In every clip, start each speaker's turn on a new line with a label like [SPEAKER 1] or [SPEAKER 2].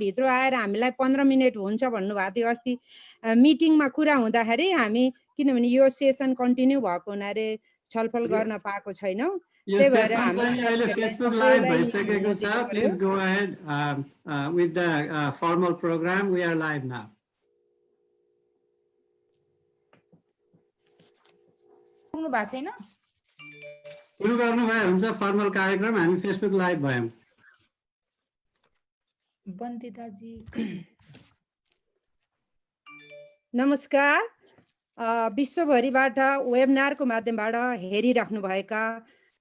[SPEAKER 1] भित्र आएर हामीलाई 15 मिनेट हुन्छ भन्नुभएको थियो अस्ति मिटिङमा कुरा हुँदाखेरि हामी, किनभने यो सेसन कन्टिन्यू भएको हुनाले छलफल गर्न पाएको छैनौँ।
[SPEAKER 2] यो सेसन चाहिँ अहिले फेसबुक लाइभ भइसकेको छ। Please go ahead with the formal programme. We are live now.
[SPEAKER 3] सुन्नु भएको छैन?
[SPEAKER 2] सुरु गर्नु भए हुन्छ फर्मल कार्यक्रम। हामी फेसबुक लाइभ भयौँ।
[SPEAKER 3] बन्दिताजी
[SPEAKER 1] नमस्कार। विश्वभरिबाट वेबिनारको माध्यमबाट हेरिराख्नुभएका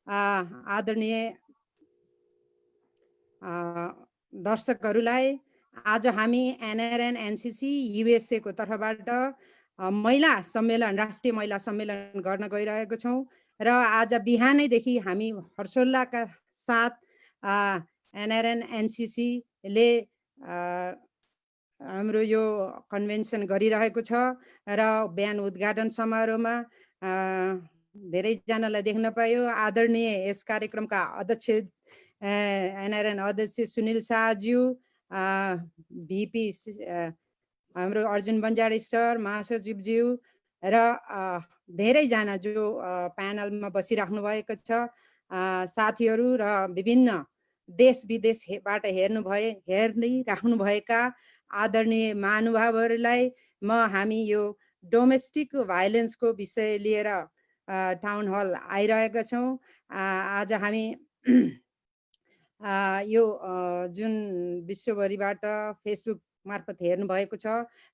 [SPEAKER 1] आदरणीय दर्शकहरूलाई आज हामी एनआरएन एनसीसी युएसए को तर्फबाट महिला सम्मेलन, राष्ट्रिय महिला सम्मेलन गर्न गइरहेको छौँ र आज बिहानैदेखि हामी हर्षोल्लासका साथ एनआरएन एनसीसी ले हाम्रो यो कन्भेन्सन गरिरहेको छ र बिहान उद्घाटन समारोहमा धेरैजनालाई देख्न पायो। आदरणीय यस कार्यक्रमका अध्यक्ष एनआरएन अध्यक्ष सुनिल शाहज्यू, भिपी हाम्रो अर्जुन बन्जाडी सर, महासचिवज्यू र धेरैजना जो प्यानलमा बसिराख्नु भएको छ साथीहरू र विभिन्न देश विदेशबाट हेरिराख्नुभएका आदरणीय महानुभावहरूलाई म हामी यो डोमेस्टिक भाइलेन्सको विषय लिएर टाउन हल आइरहेका छौँ। आज हामी यो जुन विश्वभरिबाट फेसबुक मार्फत हेर्नु भएको छ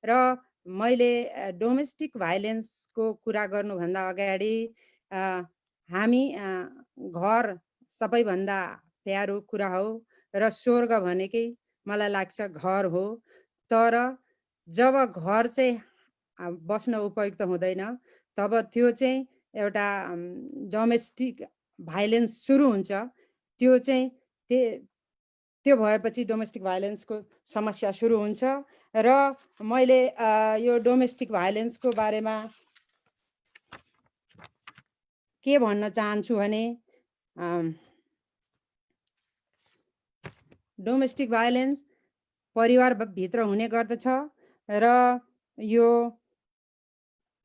[SPEAKER 1] र मैले डोमेस्टिक भाइलेन्सको कुरा गर्नुभन्दा अगाडि हामी घर सबैभन्दा प्यारो कुरा हो र स्वर्ग भनेकै मलाई लाग्छ घर हो। तर जब घर चाहिँ बस्न उपयुक्त हुँदैन तब त्यो चाहिँ एउटा डोमेस्टिक भाइलेन्स सुरु हुन्छ। त्यो भएपछि डोमेस्टिक भाइलेन्सको समस्या सुरु हुन्छ र मैले यो डोमेस्टिक भाइलेन्सको बारेमा के भन्न चाहन्छु भने डोमेस्टिक भाइलेन्स परिवारभित्र हुने गर्दछ र यो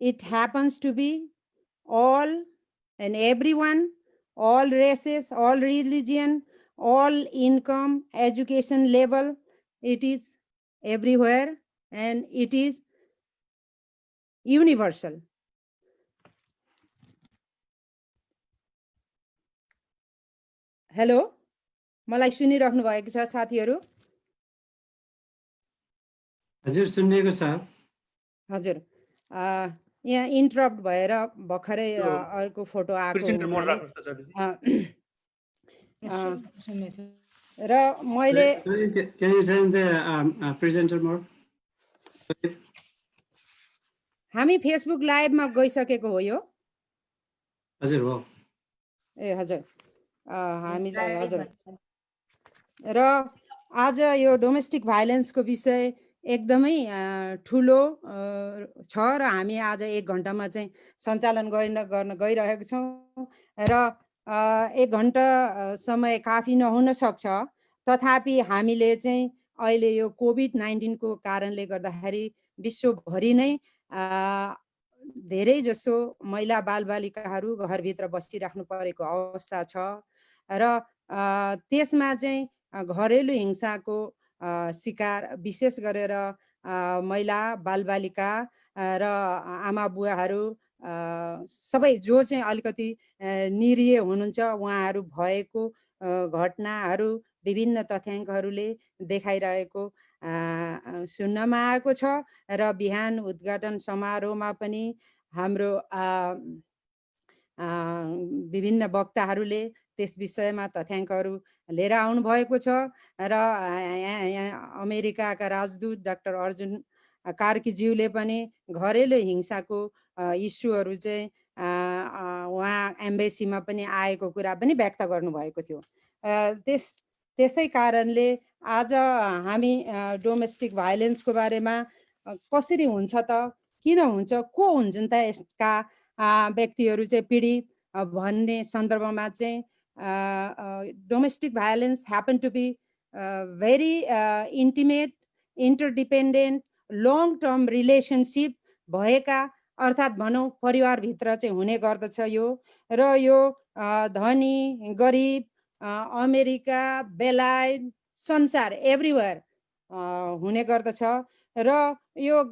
[SPEAKER 1] it happens to be all and everyone, all races, all religion, all income, education level. It is everywhere and it is universal. Hello, मलाई सुनिराख्नु भएको छ साथीहरू?
[SPEAKER 2] हजुर, सुनिएको छ।
[SPEAKER 1] हजुर, यहाँ इन्टरप्ट भएर भर्खरै अर्को फोटो आएको र मैले हामी फेसबुक लाइभमा गइसकेको हो यो।
[SPEAKER 2] हजुर हो।
[SPEAKER 1] ए हजुर, हामीलाई हजुर। र आज यो डोमेस्टिक भाइलेन्सको विषय एकदमै ठुलो छ र हामी आज 1 घण्टामा चाहिँ सञ्चालन गर्न गइरहेको छौँ र 1 घण्टा समय काफी नहुन सक्छ। तथापि हामीले चाहिँ अहिले यो कोभिड-19 को कारणले गर्दाखेरि विश्वभरि नै धेरै जसो महिला बालबालिकाहरू घरभित्र बसिराख्नु परेको अवस्था छ र त्यसमा चाहिँ घरेलु हिंसाको शिकार विशेष गरेर महिला बालबालिका र आमा बुवाहरू सबै जो चाहिँ अलिकति निरीह हुनुहुन्छ उहाँहरू भएको घटनाहरू विभिन्न तथ्याङ्कहरूले देखाइरहेको सुन्नमा आएको छ र बिहान उद्घाटन समारोहमा पनि हाम्रो विभिन्न वक्ताहरूले त्यस विषयमा तथ्याङ्कहरू लिएर आउनु भएको छ र अमेरिकाका राजदूत डाक्टर अर्जुन कार्कीज्यूले पनि घरेलु हिंसाको इस्युहरू चाहिँ उहाँ एम्बेसीमा पनि आएको कुरा पनि व्यक्त गर्नुभएको थियो। त्यसै कारणले आज हामी डोमेस्टिक भाइलेन्सको बारेमा कसरी हुन्छ त, किन हुन्छ, को हुन्छन् त यसका व्यक्तिहरू चाहिँ पीडित भन्ने सन्दर्भमा चाहिँ domestic violence happen to be very intimate interdependent long term relationship भएका अर्थात् भनौँ परिवारभित्र चाहिँ हुने गर्दछ यो। र यो धनी गरिब अमेरिका बेलायत संसार एभ्रिवेयर हुने गर्दछ। र यो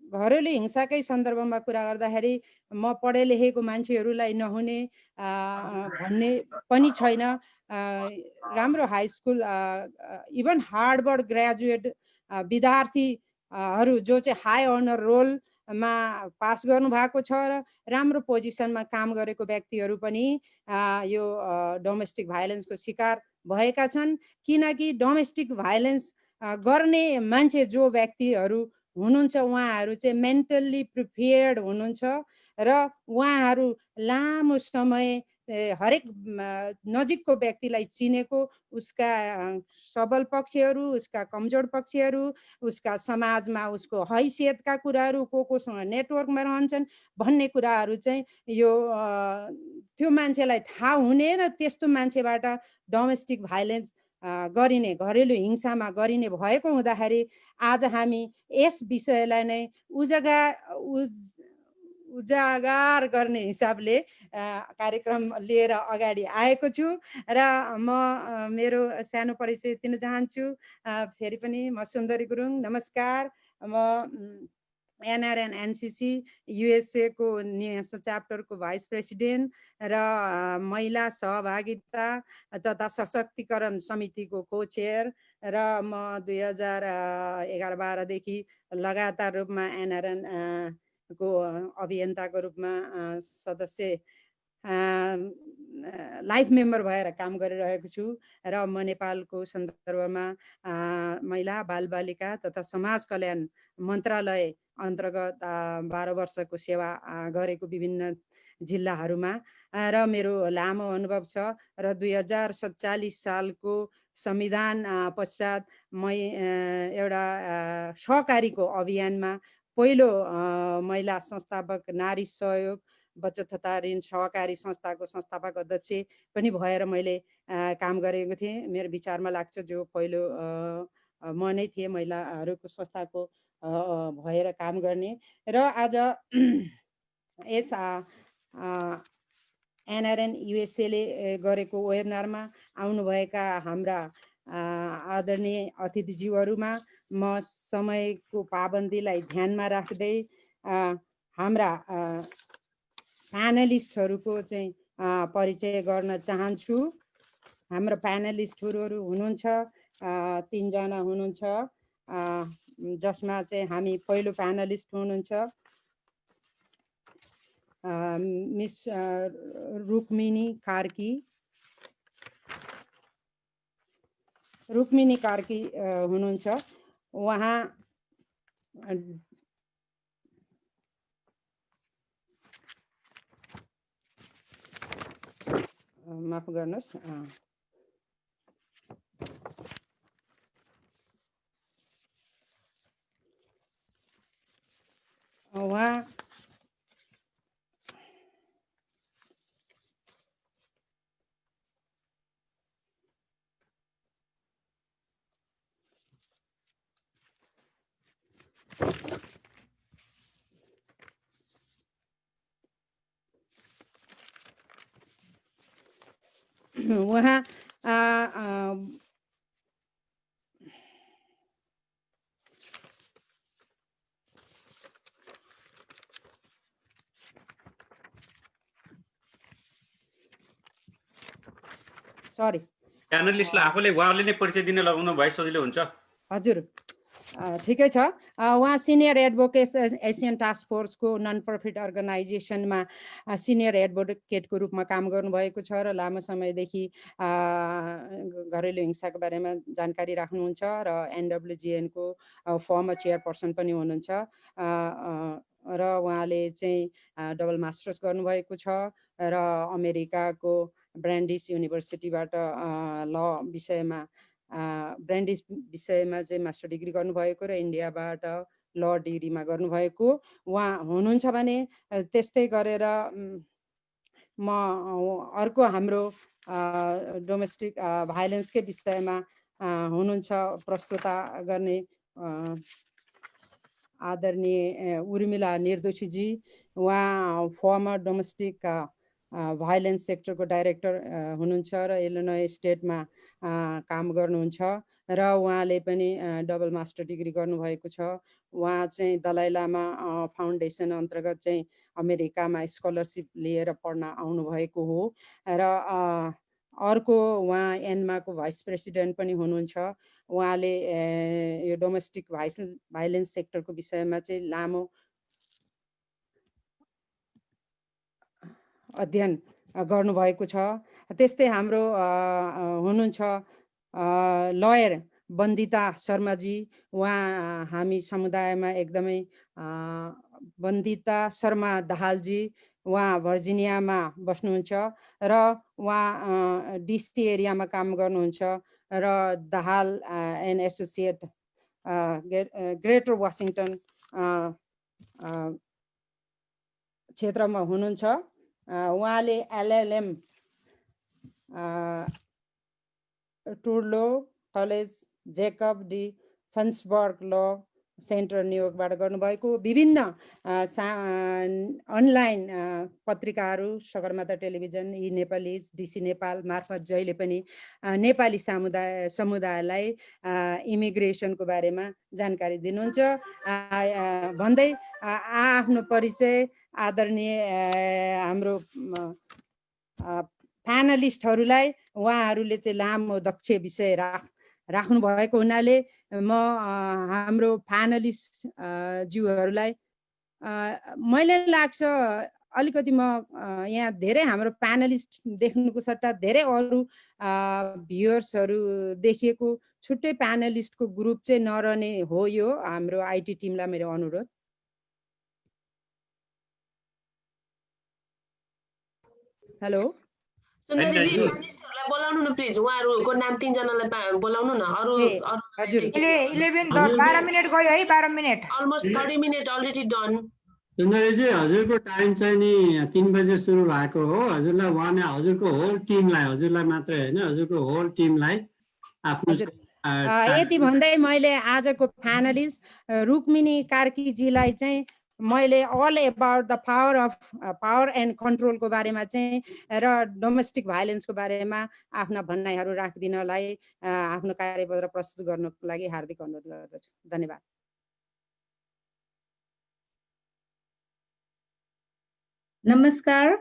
[SPEAKER 1] घरेलु हिंसाकै सन्दर्भमा कुरा गर्दाखेरि म पढे लेखेको मान्छेहरूलाई नहुने भन्ने पनि छैन। राम्रो high school even Harvard graduate विद्यार्थीहरू जो चाहिँ हाई अनर रोलमा पास गर्नुभएको छ र राम्रो पोजिसनमा काम गरेको व्यक्तिहरू पनि यो डोमेस्टिक भाइलेन्सको शिकार भएका छन्। किनकि डोमेस्टिक भाइलेन्स गर्ने मान्छे जो व्यक्तिहरू हुनुहुन्छ उहाँहरू चाहिँ मेन्टल्ली प्रिपेयर्ड हुनुहुन्छ र उहाँहरू लामो समय हरेक नजिकको व्यक्तिलाई चिनेको, उसका सबल पक्षहरू, उसका कमजोर पक्षहरू, उसका समाजमा उसको हैसियतका कुराहरू, कोसँग नेटवर्कमा रहन्छन् भन्ने कुराहरू चाहिँ यो त्यो मान्छेलाई थाहा हुने र त्यस्तो मान्छेबाट डोमेस्टिक भाइलेन्स गरिने, घरेलु हिंसामा गरिने भएको हुँदाखेरि आज हामी यस विषयलाई नै उजागर गर्ने हिसाबले कार्यक्रम लिएर अगाडि आएको छु र म मेरो सानो परिचय दिन चाहन्छु। फेरि पनि म सुन्दरी गुरुङ, नमस्कार। म एनआरएन एनसीसी युएसए को न्यू च्याप्टरको भाइस प्रेसिडेन्ट र महिला सहभागिता तथा सशक्तिकरण समितिको को चेयर र म 2011-12 देखि लगातार रूपमा एनआरएन को अभियन्ताको रूपमा सदस्य लाइफ मेम्बर भएर काम गरिरहेको छु र म नेपालको सन्दर्भमा महिला बालबालिका तथा समाज कल्याण मन्त्रालय अन्तर्गत 12 वर्षको सेवा गरेको विभिन्न जिल्लाहरूमा र मेरो लामो अनुभव छ र 2047 सालको संविधान पश्चात म एउटा सहकारीको अभियानमा पहिलो महिला संस्थापक नारी सहयोग बचत तथा ऋण सहकारी संस्थाको संस्थापक अध्यक्ष पनि भएर मैले काम गरेको थिएँ। मेरो विचारमा लाग्छ जो पहिलो म नै थिएँ महिलाहरूको संस्थाको भएर काम गर्ने। र आज यस एनआरएन युएसएले गरेको वेबिनारमा आउनुभएका हाम्रा आदरणीय अतिथिज्यूहरूमा म समयको पाबन्दीलाई ध्यानमा राख्दै हाम्रा प्यानलिस्टहरूको चाहिँ परिचय गर्न चाहन्छु। हाम्रो प्यानलिस्टहरू हुनुहुन्छ 3 जना हुनुहुन्छ, जसमा चाहिँ हामी पहिलो प्यानलिस्ट हुनुहुन्छ मिस रुक्मिनी कार्की। रुक्मिनी कार्की हुनुहुन्छ। उहाँ माफ गर्नुहोस्, उहाँ सरी
[SPEAKER 4] प्यानलिस्टलाई आफूले उहाँले नै परिचय दिन लगाउनु भए सजिलो हुन्छ।
[SPEAKER 1] हजुर ठिकै छ। उहाँ सिनियर एडभोकेट एसियन टास्क फोर्सको नन प्रफिट अर्गनाइजेसनमा सिनियर एडभोकेटको रूपमा काम गर्नुभएको छ र लामो समयदेखि घरेलु हिंसाको बारेमा जानकारी राख्नुहुन्छ र एनडब्ल्युजिएनको फर्मर चेयरपर्सन पनि हुनुहुन्छ र उहाँले चाहिँ डबल मास्टर्स गर्नुभएको छ र अमेरिकाको ब्रान्डिस युनिभर्सिटीबाट ल विषयमा ब्रान्डिस विषयमा चाहिँ मास्टर डिग्री गर्नुभएको र इन्डियाबाट ल डिग्रीमा गर्नुभएको उहाँ हुनुहुन्छ भने त्यस्तै गरेर म अर्को हाम्रो डोमेस्टिक भाइलेन्सकै विषयमा हुनुहुन्छ प्रस्तुता गर्ने आदरणीय उर्मिला निर्दोषीजी। उहाँ फर्मर डोमेस्टिक भाइलेन्स सेक्टरको डाइरेक्टर हुनुहुन्छ र इलिनोय स्टेटमा काम गर्नुहुन्छ र उहाँले पनि डबल मास्टर डिग्री गर्नुभएको छ। उहाँ चाहिँ दलाई लामा फाउन्डेसन अन्तर्गत चाहिँ अमेरिकामा स्कलरसिप लिएर पढ्न आउनुभएको हो र अर्को उहाँ एन्माको भाइस प्रेसिडेन्ट पनि हुनुहुन्छ। उहाँले यो डोमेस्टिक भाइलेन्स सेक्टरको विषयमा चाहिँ लामो अध्ययन गर्नुभएको छ। त्यस्तै हाम्रो हुनुहुन्छ लयर बन्दिता शर्माजी। उहाँ हामी समुदायमा एकदमै बन्दिता शर्मा दाहालजी, उहाँ भर्जिनियामा बस्नुहुन्छ र उहाँ डिसी एरियामा काम गर्नुहुन्छ र Dahal and associate greater Washington क्षेत्रमा हुनुहुन्छ। उहाँले एलएलएम टुर्लो कलेज जेकब डी फन्सबर्ग ल सेन्टर न्युयोर्कबाट गर्नुभएको। विभिन्न अनलाइन पत्रिकाहरू सगरमाथा टेलिभिजन, ई नेपालिज, डिसी नेपाल मार्फत जहिले पनि नेपाली समुदायलाई इमिग्रेसनको बारेमा जानकारी दिनुहुन्छ। भन्दै आफ्नो परिचय आदरणीय हाम्रो प्यानलिस्टहरूलाई उहाँहरूले चाहिँ लामो दक्ष विषय राख्नु भएको हुनाले म हाम्रो प्यानलिस्ट ज्यूहरूलाई मलाई लाग्छ अलिकति म यहाँ धेरै हाम्रो प्यानलिस्ट देख्नुको सट्टा धेरै अरू भ्युअर्सहरू देखिएको, छुट्टै प्यानलिस्टको ग्रुप चाहिँ नरहने हो। यो हाम्रो आइटी टिमलाई मेरो अनुरोध। हेलो
[SPEAKER 5] सुन्दरीजी, प्यानलिस्टहरूलाई बोलाउनु न प्लिज। उहाँहरूको नाम 3 जनालाई बोलाउनु न। अरु
[SPEAKER 1] हजुर
[SPEAKER 3] 12 मिनेट गयो है। 12 minute
[SPEAKER 5] almost 30 minute already done.
[SPEAKER 2] सुन्दरीजी, हजुरको टाइम चाहिँ नि 3 बजे सुरु भएको हो। हजुरलाई उहाँले हजुरको होल टिमलाई, हजुरलाई मात्रै होइन हजुरको होल टिमलाई आफ्नो
[SPEAKER 1] यति भन्दै मैले आजको प्यानलिस्ट रुक्मिनी कार्कीजीलाई चाहिँ मैले all about the power and कन्ट्रोलको बारेमा चाहिँ र डोमेस्टिक भाइलेन्सको बारेमा आफ्ना भनाइहरू राखिदिनलाई आफ्नो कार्यपत्र प्रस्तुत गर्नको लागि हार्दिक अनुरोध गर्दछु। धन्यवाद।
[SPEAKER 6] नमस्कार।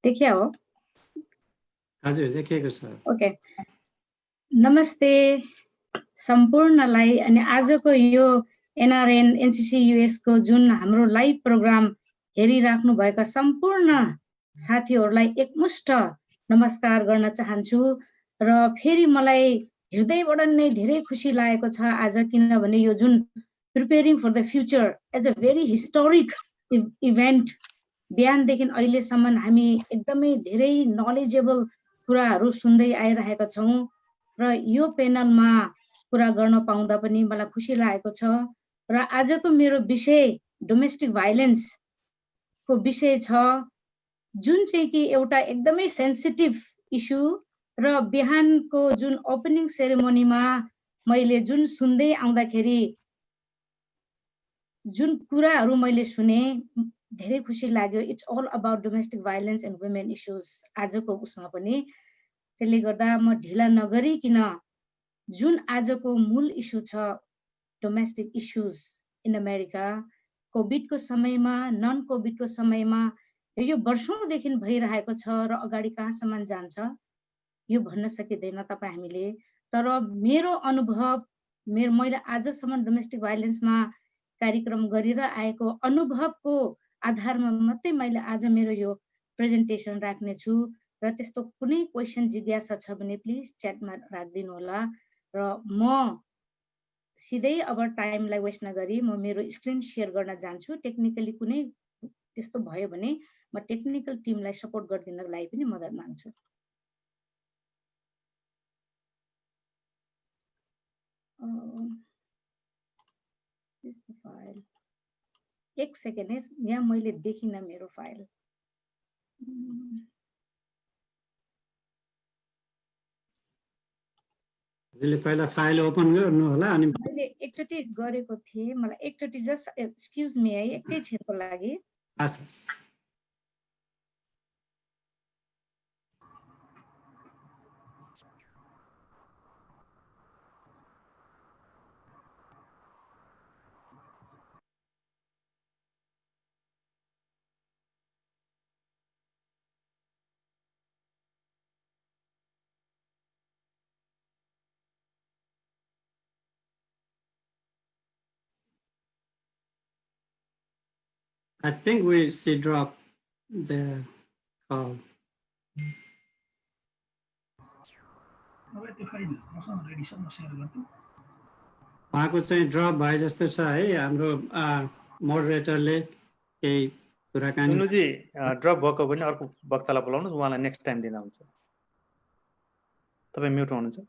[SPEAKER 6] देखिया हो?
[SPEAKER 2] हजुर देखिएको छ।
[SPEAKER 6] ओके। नमस्ते सम्पूर्णलाई। अनि आजको यो एनआरएन एनसीसी यूएस को जुन हाम्रो लाइभ प्रोग्राम हेरिराख्नु भएका सम्पूर्ण साथीहरूलाई एकमुष्ट नमस्कार गर्न चाहन्छु। र फेरि मलाई हृदयबाट नै धेरै खुसी लागेको छ आज, किनभने यो जुन preparing for the future as a very historic event, बिहानदेखि अहिलेसम्म हामी एकदमै धेरै नलेजेबल कुराहरू सुन्दै आइरहेका छौँ र यो पेनलमा कुरा गर्न पाउँदा पनि मलाई खुसी लागेको छ। र आजको मेरो विषय डोमेस्टिक भाइलेन्स को विषय छ, जुन चाहिँ कि एउटा एकदमै सेन्सिटिभ इस्यु। र बिहानको जुन ओपनिङ सेरेमोनीमा मैले जुन सुन्दै आउँदाखेरि जुन कुराहरू मैले सुने धेरै खुसी लाग्यो। It's all about domestic violence and women issues आजको उसमा पनि। त्यसले गर्दा म ढिला नगरिकन जुन आजको मूल इस्यु छ डोमेस्टिक इस्युज इन अमेरिका, कोभिडको समयमा, नन कोभिडको समयमा यो वर्षौंदेखि भइरहेको छ र अगाडि कहाँसम्म जान्छ यो भन्न सकिँदैन तपाईँ हामीले। तर मेरो अनुभव, मैले आजसम्म डोमेस्टिक भाइलेन्समा कार्यक्रम गरेर आएको अनुभवको आधारमा मात्रै मैले आज मेरो यो प्रेजेन्टेसन राख्ने छु। र त्यस्तो कुनै क्वेसन जिज्ञासा छ भने प्लिज च्याटमा राखिदिनु होला। र म सिधै अब टाइमलाई वेस्ट नगरी म मेरो स्क्रिन सेयर गर्न जान्छु। टेक्निकली कुनै त्यस्तो भयो भने म टेक्निकल टिमलाई सपोर्ट गरिदिनको लागि पनि मद्दत माग्छु। This is the file. एक सेकेन्ड है, यहाँ मैले देखिनँ मेरो फाइल।
[SPEAKER 2] हजुरले पहिला फाइल ओपन गर्नु होला अनि
[SPEAKER 6] मैले एकचोटि गरेको थिएँ, मलाई एकचोटि जस्ट एक्सक्युज मी है, एकैछिनको लागि।
[SPEAKER 2] I think she dropped the call. उहाँको चाहिँ ड्रप भए जस्तो छ है, हाम्रो मोडरेटरले केही कुराकानी।
[SPEAKER 7] सुनुजी ड्रप भएको पनि अर्को वक्तालाई बोलाउनुहोस्, उहाँलाई नेक्स्ट टाइम दिँदा हुन्छ। तपाईँ म्युटमा हुनुहुन्छ।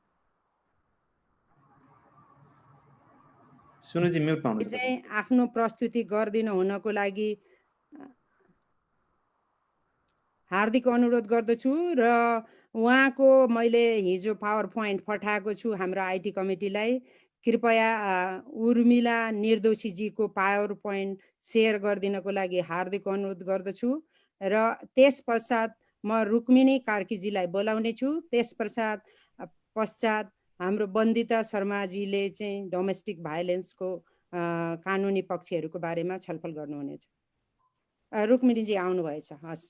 [SPEAKER 7] सुनुजी म्युटमा हुनुहुन्छ।
[SPEAKER 1] चाहिँ आफ्नो प्रस्तुति गर्दिनु हुनको लागि हार्दिक अनुरोध गर्दछु र उहाँको मैले हिजो पावर पोइन्ट पठाएको छु हाम्रो आइटी कमिटीलाई। कृपया उर्मिला निर्दोषीजीको पावर पोइन्ट सेयर गरिदिनको लागि हार्दिक अनुरोध गर्दछु र त्यस पश्चात म रुक्मिणी कार्कीजीलाई बोलाउने छु। त्यस पश्चात हाम्रो बन्दिता शर्माजीले चाहिँ डोमेस्टिक भाइलेन्सको कानुनी पक्षहरूको बारेमा छलफल गर्नुहुनेछ। रुक्मिणीजी आउनुभएछ। हस्,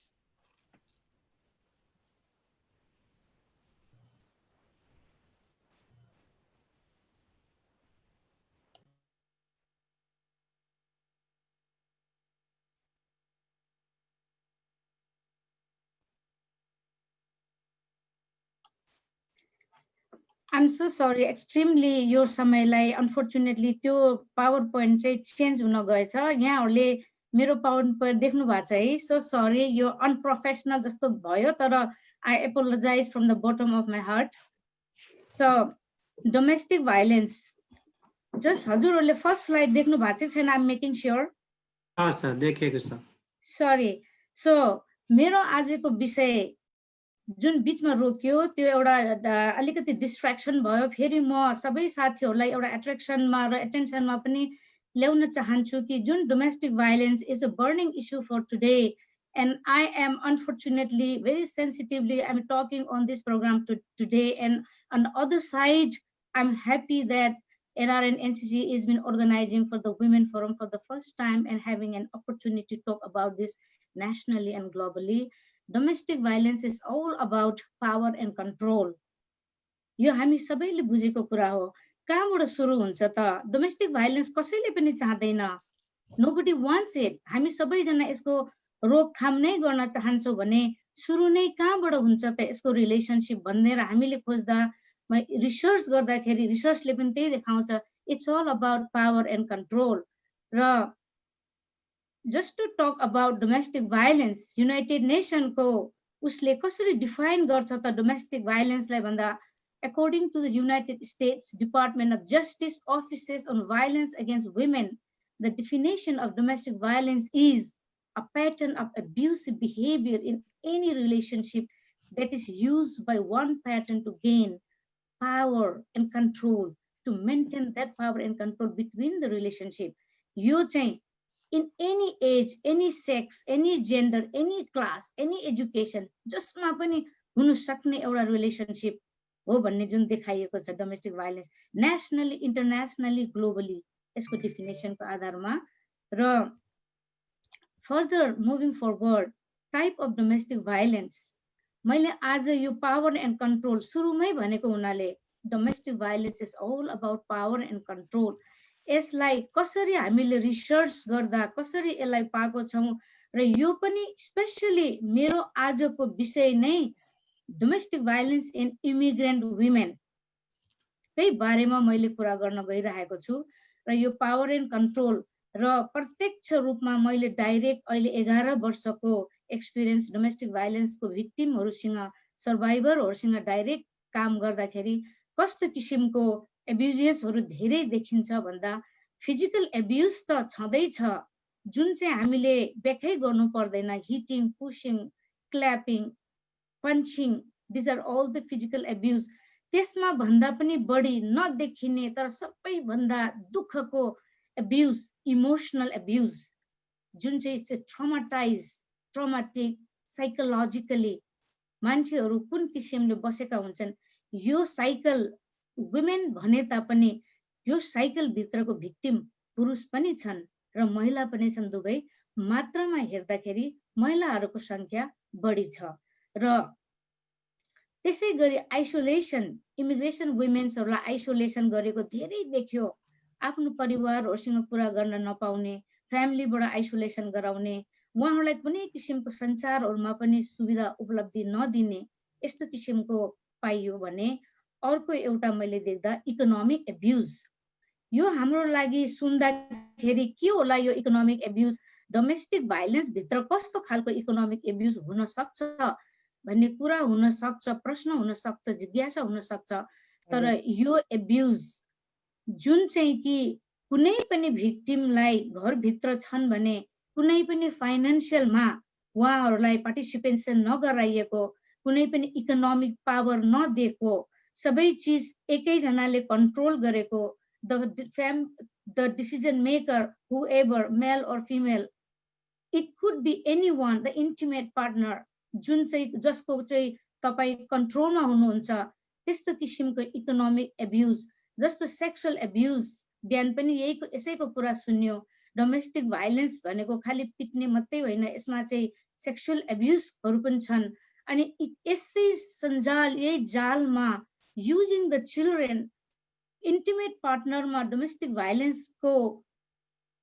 [SPEAKER 6] I'm so sorry, extremely your समयलाई unfortunately त्यो पावर पोइन्ट चाहिँ चेन्ज हुन गएछ। यहाँहरूले मेरो पावर पोइन्ट देख्नु भएको छ है। सो सरी, यो अनप्रोफेसनल जस्तो भयो, तर I apologize from the bottom of my heart. So domestic violence just हजुरहरूले फर्स्ट स्लाइड देख्नु भएको छैन? I am making sure.
[SPEAKER 2] Sir देखेको छ।
[SPEAKER 6] सरी। सो मेरो आजको विषय जुन बीचमा रोक्यो त्यो एउटा अलिकति डिस्ट्र्याक्सन भयो। फेरि म सबै साथीहरूलाई एउटा एट्र्याक्सनमा र एटेन्सनमा पनि ल्याउन चाहन्छु कि जुन domestic violence is a burning issue for today, and I am unfortunately very sensitively I am talking on this program today, and on the other side I am happy that NRN NCC is been organizing for the Women Forum for the first time and having an opportunity to talk about this nationally and globally. Domestic violence is all about power and control. यो हामी सबैले बुझेको कुरा हो। कहाँबाट सुरु हुन्छ त? डोमेस्टिक भाइलेन्स कसैले पनि चाहदैन। Nobody wants it. हामी सबैजना यसको रोकथाम नै गर्न चाहन्छौँ भने सुरु नै कहाँबाट हुन्छ त यसको रिलेसनशिप भनेर हामीले खोज्दा रिसर्च गर्दाखेरि रिसर्चले पनि त्यही देखाउँछ। It's all about power and control. र just to talk about domestic violence, united नेसनको उसले कसरी डिफाइन गर्छ त डोमेस्टिक भाइलेन्सलाई भन्दा, according to the United States Department of Justice Offices on Violence Against Women, the definition of domestic violence is a pattern of abusive behavior in any relationship that is used by one party to gain power and control, to maintain that power and control between the relationship. You change in any age, any sex, any gender, any class, any education, just मा पनि हुन सक्ने एउटा relationship हो भन्ने जुन देखाइएको छ domestic violence, nationally, internationally, globally यसको डेफिनेसनको आधारमा। र further moving forward, type of domestic violence, मैले आज यो पावर एन्ड कन्ट्रोल सुरुमै भनेको हुनाले domestic violence is all about power and control. यसलाई कसरी हामीले रिसर्च गर्दा कसरी यसलाई पाएको छौं र यो पनि स्पेशली मेरो आजको विषय नै domestic violence in immigrant women कै बारेमा मैले कुरा गर्न गइरहेको छु। र यो पावर एन्ड कन्ट्रोल र प्रत्यक्ष रूपमा मैले डाइरेक्ट अहिले 11 वर्षको एक्सपिरियन्स डोमेस्टिक भाइलेन्सको भिक्टिमहरुसँग, सर्भाइभरहरुसँग डाइरेक्ट काम गर्दाखेरि कस्तो किसिमको एब्युजेसहरु धेरै देखिन्छ भन्दा, फिजिकल एब्युज त छँदैछ जुन चाहिँ हामीले व्याख्या गर्नु पर्दैन hitting pushing clapping punching this are all the physical abuse त्यसमा भन्दा पनि बढी नदेखिने तर सबैभन्दा दुःखको एब्युज इमोसनल एब्युज जुन चाहिँ ट्रमाटिक साइकोलोजिकली मान्छेहरू कुन किसिमले बसेका हुन्छन् यो साइकल वुमेन भने तापनि यो साइकल भित्रको भिक्टिम पुरुष पनि छन् र महिला पनि छन् दुवै मात्रामा हेर्दाखेरि महिलाहरूको संख्या बढी छ र त्यसै गरी आइसोलेसन इमिग्रेसन वुमेन्सहरूलाई आइसोलेसन गरेको धेरै देखियो आफ्नो परिवारहरूसँग कुरा गर्न नपाउने फ्यामिलीबाट आइसोलेसन गराउने उहाँहरूलाई कुनै किसिमको सञ्चारहरूमा पनि सुविधा उपलब्धि नदिने यस्तो किसिमको पाइयो भने अर्को एउटा मैले देख्दा इकोनोमिक एब्युज यो हाम्रो लागि सुन्दाखेरि के होला यो इकोनोमिक एब्युज डोमेस्टिक भाइलेन्स भित्र कस्तो खालको इकोनोमिक एब्युज हुन सक्छ भन्ने कुरा हुन सक्छ प्रश्न हुन सक्छ जिज्ञासा हुन सक्छ तर यो एब्युज जुन चाहिँ कि कुनै पनि भिक्टिमलाई घरभित्र छन् भने कुनै पनि फाइनेन्सियलमा उहाँहरूलाई पार्टिसिपेसन नगराइएको कुनै पनि इकोनोमिक पावर नदिएको सबै चिज एकैजनाले कन्ट्रोल गरेको the decision maker whoever male or female it could be anyone the intimate partner जुन चाहिँ जसको चाहिँ तपाई कन्ट्रोलमा हुनुहुन्छ त्यस्तो किसिमको इकोनोमिक एब्युज जस्तो सेक्सुअल एब्युज बिहान पनि यसैको कुरा सुन्यो डोमेस्टिक भाइलेन्स भनेको खाली पिट्ने मात्रै होइन यसमा चाहिँ सेक्सुअल एब्युजहरू पनि छन् अनि यसै सञ्जाल यही जालमा युजिङ द चिल्ड्रेन इन्टिमेट पार्टनरमा डोमेस्टिक भाइलेन्सको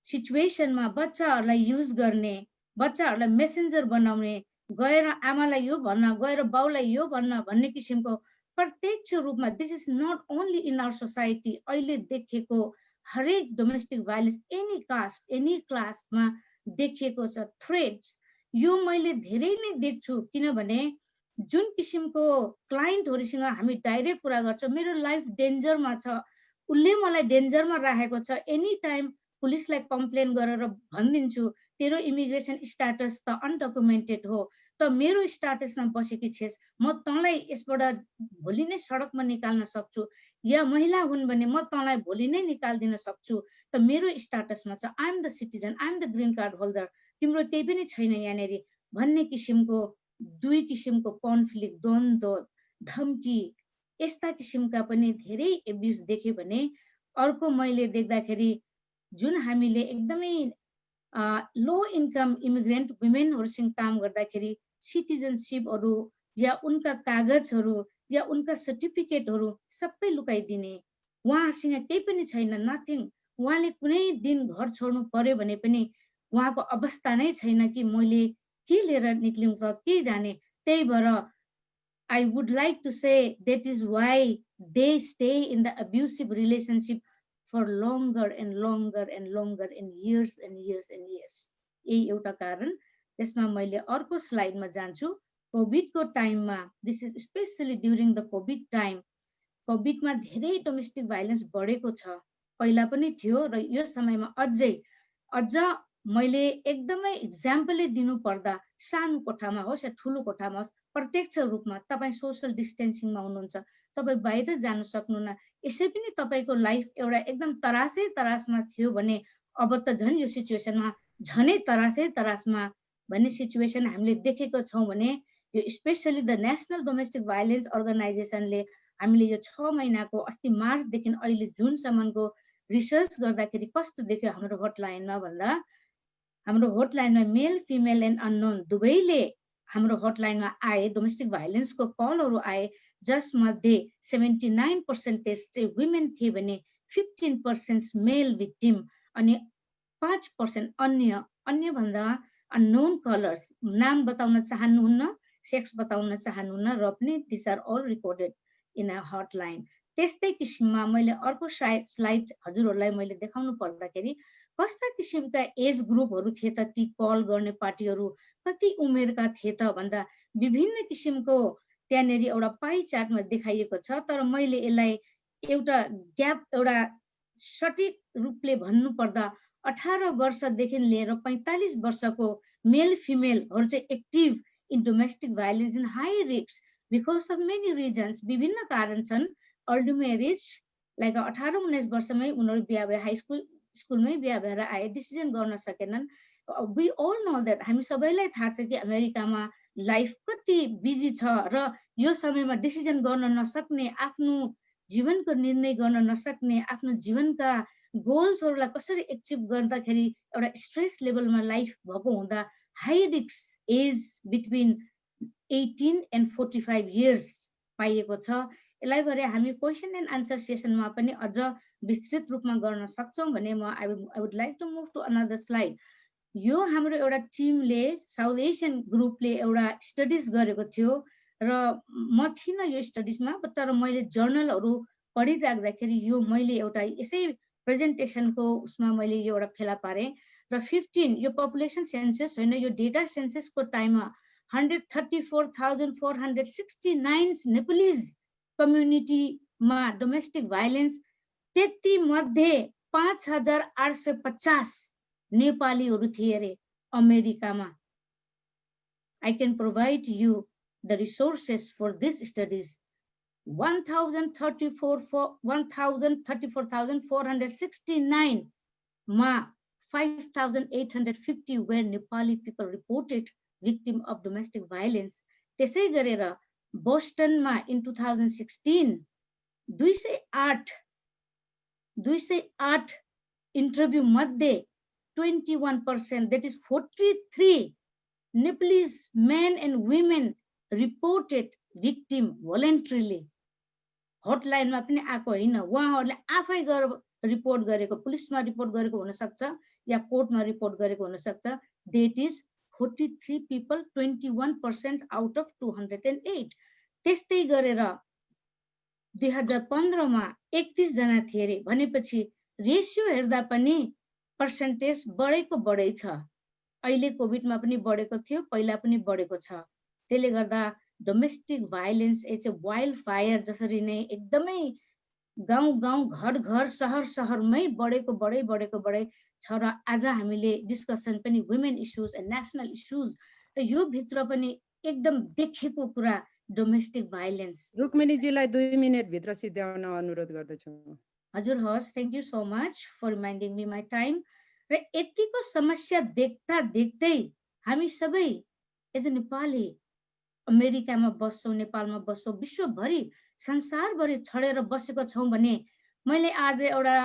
[SPEAKER 6] सिचुएसनमा बच्चाहरूलाई युज गर्ने बच्चाहरूलाई मेसेन्जर बनाउने गएर आमालाई यो भन्न गएर बाउलाई यो भन्न भन्ने किसिमको प्रत्यक्ष रूपमा this is not only in our society अहिले देखिएको हरेक domestic violence any caste any क्लासमा देखिएको छ थ्रेट्स यो मैले धेरै नै देख्छु किनभने जुन किसिमको क्लाइन्टहरुसँग हामी डाइरेक्ट कुरा गर्छौं मेरो लाइफ डेन्जरमा छ उले मलाई डेन्जरमा राखेको छ एनी टाइम पुलिसलाई कम्प्लेन गरेर भनिदिन्छु तेरो इमिग्रेसन स्ट्याटस त अनडकुमेन्टेड हो त मेरो स्ट्याटसमा बसेकी छेस म तँलाई यसबाट भोलि नै सडकमा निकाल्न सक्छु या महिला हुन् भने म तँलाई भोलि नै निकाल्दिन सक्छु त मेरो स्ट्याटसमा छ I am the citizen I am the green card holder तिम्रो केही पनि छैन यहाँनेरि भन्ने किसिमको दुई किसिमको कन्फ्लिक्ट द्वन्द्व धम्की यस्ता किसिमका पनि धेरै एब्युज देखे भने अर्को मैले देख्दाखेरि जुन हामीले एकदमै लो इन्कम इमिग्रेन्ट वुमेनहरुसँग काम गर्दाखेरि सिटिजनशिपहरु या उनका कागजहरु या उनका सर्टिफिकेटहरु सबै लुकाइदिने उहाँसँग केही पनि छैन नथिङ उहाँले कुनै दिन घर छोड्नु पर्यो भने पनि उहाँको अवस्था नै छैन कि मैले के लिएर निक्लिउँ त के जाने त्यही भएर I would like to say that is why they stay in the abusive relationship for longer and longer and longer and years and years and years. यही एउटा कारण त्यसमा मैले अर्को स्लाइडमा जान्छु कोभिडको टाइममा this is specially during the covid time कोभिडमा धेरै डोमेस्टिक भाइलेन्स बढेको छ पहिला पनि थियो र यो समयमा अझ मैले एकदमै एक्जाम्पलले दिनु पर्दा सानो कोठामा होस् या ठुलो कोठामा होस् प्रत्यक्ष रूपमा तपाई सोशल डिस्टेन्सिङमा हुनुहुन्छ तपाई बाहिर जान सक्नुहुन्न यसै पनि तपाईको लाइफ एउटा एकदम तरासमा थियो भने अब त झन् यो सिचुएसनमा झनै तरासमा भन्ने सिचुएसन हामीले देखेको छौं भने यो specially the national domestic violence अर्गनाइजेसनले हामीले यो 6 महिनाको अस्ति मार्चदेखि अहिले जुनसम्मको रिसर्च गर्दाखेरि कस्तो देख्यो हाम्रो हटलाइनमा भन्दा हाम्रो हटलाइनमा मेल फिमेल एन्ड अननोन दुवैले हाम्रो हटलाइनमा आए डोमेस्टिक भाइलेन्सको कलहरु आए जसमध्ये 79% चाहिँ वुमेन थिए भने 15% मेल भिक्टिम अनि 5% अन्य भन्दा अननोन कलर्स नाम बताउन चाहनुहुन्न सेक्स बताउन चाहनुहुन्न र पनि this are all recorded in a hotline त्यस्तै किसिममा मैले अर्को स्लाइड हजुरहरुलाई मैले देखाउनु पर्दाखेरि कस्ता किसिमका एज ग्रुपहरु थिए त ती कल गर्ने पार्टीहरु कति उमेरका थिए त भन्दा विभिन्न किसिमको त्यहाँनेरि एउटा पाइ चार्टमा देखाइएको छ तर मैले यसलाई एउटा ग्याप एउटा सठिक रूपले भन्नु पर्दा 18 वर्षदेखि लिएर 45 वर्षको मेल फिमेलहरु चाहिँ active in domestic violence in high risk because of many reasons विभिन्न कारण छन् अर्ली म्यारेज लाइक 18-19 वर्षमै उनीहरु बिहा भए हाई स्कुलमै बिहा भएर आए डिसिजन गर्न सकेनन् वी ऑल नो दैट हामी सबैलाई थाहा छ कि अमेरिकामा लाइफ कति बिजी छ र यो समयमा डिसिजन गर्न नसक्ने आफ्नो जीवनको निर्णय गर्न नसक्ने आफ्नो जीवनका गोल्सहरुलाई कसरी एचिभ गर्दाखेरि एउटा स्ट्रेस लेभलमा लाइफ भएको हुँदा high risk as between 18 and 45 years पाइएको छ यसलाई भरे हामी क्वेशन एन्ड आन्सर सेसनमा पनि अझ विस्तृत रूपमा गर्न सक्छौं भने म I would like to move to another slide यो हाम्रो एउटा टिमले साउथ एसियन ग्रुपले एउटा स्टडीज गरेको थियो र म थिन यो स्टडीजमा तर मैले जर्नलहरु पढिराख्दाखेरि यो मैले एउटा यसै प्रेजेन्टेसनको उसमा मैले यो एउटा फेला पारे र 15 यो पपुलेसन सेन्सस हैन यो डेटा सेन्ससको टाइममा 134,469 नेपालीज कम्युनिटीमा डोमेस्टिक भाइलेन्स त्यति मध्ये 5,850 नेपालीहरु थिए रे अमेरिकामा I can provide you the resources for this studies 134,469 ma 5,850 were Nepali people reported victim of domestic violence त्यसै गरेर बोस्टनमा in 2016 208 इन्टरभ्यु मध्ये 21% that is 43 Nepalese men and women reported victim voluntarily हटलाइनमा पनि आको हैन उहाँहरुले आफै गएर रिपोर्ट गरेको पुलिसमा रिपोर्ट गरेको हुन सक्छ या कोर्टमा रिपोर्ट गरेको हुन सक्छ that is 43 people 21% out of 208 त्यस्तै गरेर 2015 मा 31 जना थिए रे भनेपछि रेशियो हेर्दा पनि पर्सेन्टेज बढेको बढै छ अहिले कोभिडमा पनि बढेको थियो पहिला पनि बढेको छ त्यसले गर्दा domestic violence is a wild fire जसरी नै एकदमै गाउँ गाउँ घर घर शहर शहरमै बढेको बढै छ र आज हामीले डिस्कसन पनि women issues and national issues र यो भित्र पनि एकदम देखेको कुरा डोमेस्टिक भाइलेन्स
[SPEAKER 1] रुक्मिनी जीलाई 2 मिनेट भित्र सिध्याउन अनुरोध गर्दछु
[SPEAKER 6] हजुर हस् thank you so much for reminding me my time र यतिको समस्या देख्दा देख्दै हामी सबै एज अ नेपाली अमेरिकामा बस्छौं नेपालमा बस्छौं विश्वभरि संसारभरि छडेर बसेको छौं भने मैले आज एउटा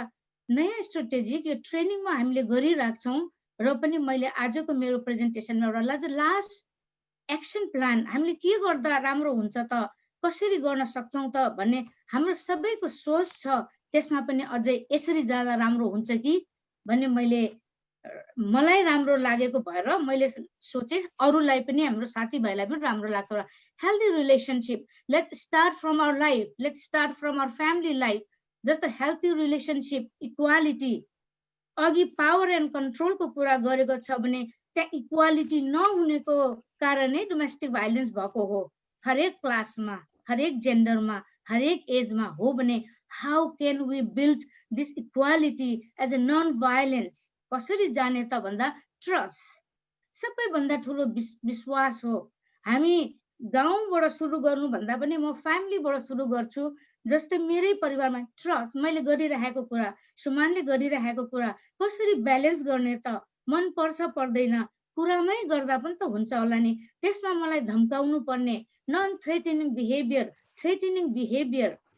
[SPEAKER 6] नयाँ स्ट्र्याटेजी यो ट्रेनिङमा हामीले गरिराख्छौं र पनि मैले आजको मेरो प्रेजेन्टेसनमा एउटा लास्ट एक्सन प्लान हामीले के गर्दा राम्रो हुन्छ त कसरी गर्न सक्छौं त भन्ने हाम्रो सबैको सोच छ त्यसमा पनि अझै यसरी जाँदा राम्रो हुन्छ कि भन्ने मलाई राम्रो लागेको भएर मैले सोचे अरूलाई पनि हाम्रो साथीभाइलाई पनि राम्रो लाग्छ healthy relationship let's start from our life let's start from our family life जस्तो हेल्दी रिलेशनशिप इक्वालिटी अघि पावर एन्ड कन्ट्रोलको कुरा गरेको छ भने त्यहाँ इक्वालिटी नहुनेको कारणै डोमेस्टिक भाइलेन्स भएको हो हरेक क्लासमा हरेक जेन्डरमा हरेक एजमा हो भने how can we build this equality as a non violence कसरी जाने त भन्दा ट्रस्ट सबैभन्दा ठुलो विश्वास हो हामी गाउँबाट सुरु गर्नु भन्दा पनि म फ्यामिलीबाट सुरु गर्छु जस्तै मेरै परिवारमा ट्रस्ट मैले गरिरहेको कुरा सुमानले गरिरहेको कुरा कसरी ब्यालेन्स गर्ने त मन पर्छ पर्दैन कुरामै गर्दा पनि त हुन्छ होला नि त्यसमा मलाई धम्काउनु पर्ने non threatening behaviour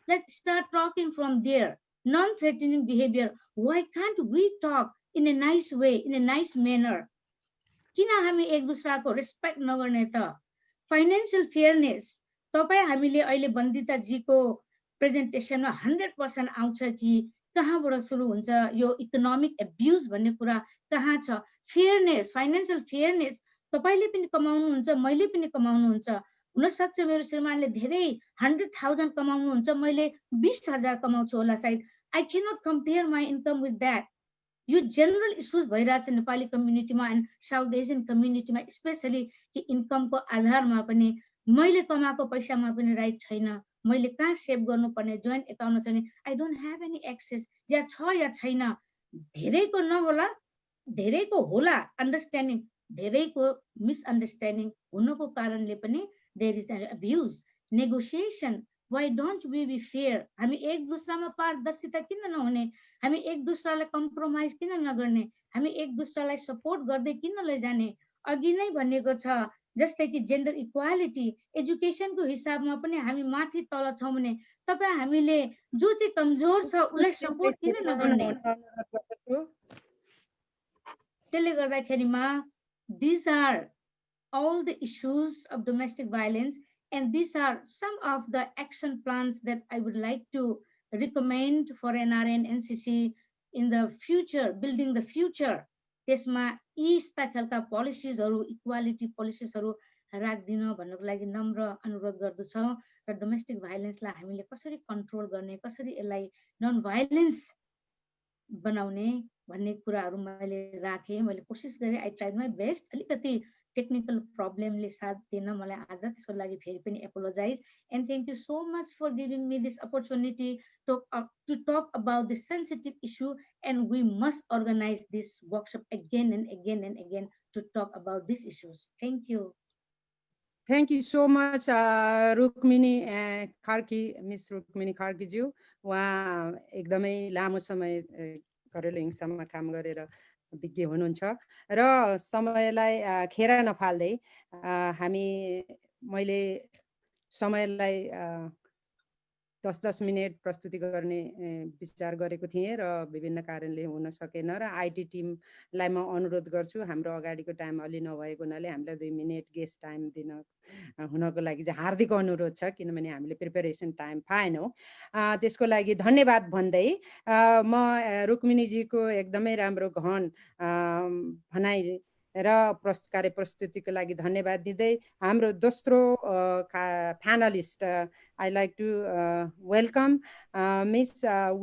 [SPEAKER 6] let's start talking from there non threatening behaviour why can't we talk in a nice way in a nice manner किन हामी एक दुसराको रेस्पेक्ट नगर्ने त फाइनान्शियल फेयरनेस तपाई हामीले अहिले बन्दिता जीको प्रेजेन्टेसनमा 100% आउँछ कि कहाँबाट सुरु हुन्छ यो इकोनोमिक एब्युज भन्ने कुरा कहाँ छ फेयरनेस फाइनान्शियल फेयरनेस तपाईले पनि कमाउनु हुन्छ मैले पनि कमाउनु हुन्छ हुन सक्छ मेरो श्रीमानले धेरै 100,000 कमाउनु हुन्छ मैले 20,000 कमाउँछु होला सायद I cannot compare my income with that यो जनरल इश्यूज भइरहेछ नेपाली कम्युनिटीमा एन्ड साउथ एसियन कम्युनिटीमा स्पेशली कि इन्कमको आधारमा पनि मैले कमाएको पैसामा पनि राइट छैन मैले कहाँ सेभ गर्नुपर्ने जोइन्ट एकाउन्टमा छ भने I don't have any access या छ या छैन धेरैको नहोला धेरैको होला अन्डरस्ट्यान्डिङ धेरैको मिसअन्डरस्ट्यान्डिङ हुनुको कारणले पनि there is abuse negotiation why don't we be fair हामी एक दुसरामा पारदर्शिता किन नहुने हामी एक दुसरालाई कम्प्रोमाइज किन नगर्ने हामी एक दुसरालाई सपोर्ट गर्दै किन लैजाने अघि नै भनेको छ जस्तै कि जेन्डर इक्वालिटी एजुकेसनको हिसाबमा पनि हामी माथि तल छौँ भने तपाईँ हामीले जो चाहिँ कमजोर छ उसलाई सपोर्ट किन नगर्ने त्यसले गर्दाखेरिमा these are all the issues of domestic violence and these are some of the action plans that I would like to recommend for NRA and NCC in the future building the future त्यसमा यी यस्ता खालका पोलिसिजहरू equality पोलिसिजहरू राख्दिन भन्नको लागि नम्र अनुरोध गर्दछु र डोमेस्टिक भाइलेन्सलाई हामीले कसरी कन्ट्रोल गर्ने कसरी यसलाई नन भाइलेन्स बनाउने भन्ने कुराहरू मैले राखेँ मैले कोसिस गरेँ आई ट्राइड माई बेस्ट अलिकति टेक्निकल प्रब्लमले साथ दिन मलाई आज त्यसको लागि फेरि पनि apologize and thank you so much for giving me this opportunity to talk about this sensitive issue and we must organize this workshop again and again to talk about this issues thank you
[SPEAKER 1] Thank you so much, Rukmini Karki miss Rukmini कार्कीज्यू उहाँ एकदमै लामो समय घरेलु हिंसामा काम गरेर विज्ञ हुनुहुन्छ र समयलाई खेर नफाल्दै मैले समयलाई 10-10 मिनेट प्रस्तुति गर्ने विचार गरेको थिएँ र विभिन्न कारणले हुन सकेन र आईटी टिमलाई म अनुरोध गर्छु हाम्रो अगाडिको टाइम अलि नभएको हुनाले हामीलाई 2 मिनेट गेस्ट टाइम दिन हुनको लागि चाहिँ हार्दिक अनुरोध छ किनभने हामीले प्रिपरेसन टाइम पाएनौँ त्यसको लागि धन्यवाद भन्दै म रुक्मिनीजीको एकदमै राम्रो गहन भनाइ र कार्य प्रस्तुतिको लागि धन्यवाद दिँदै हाम्रो दोस्रो panelist I like to welcome miss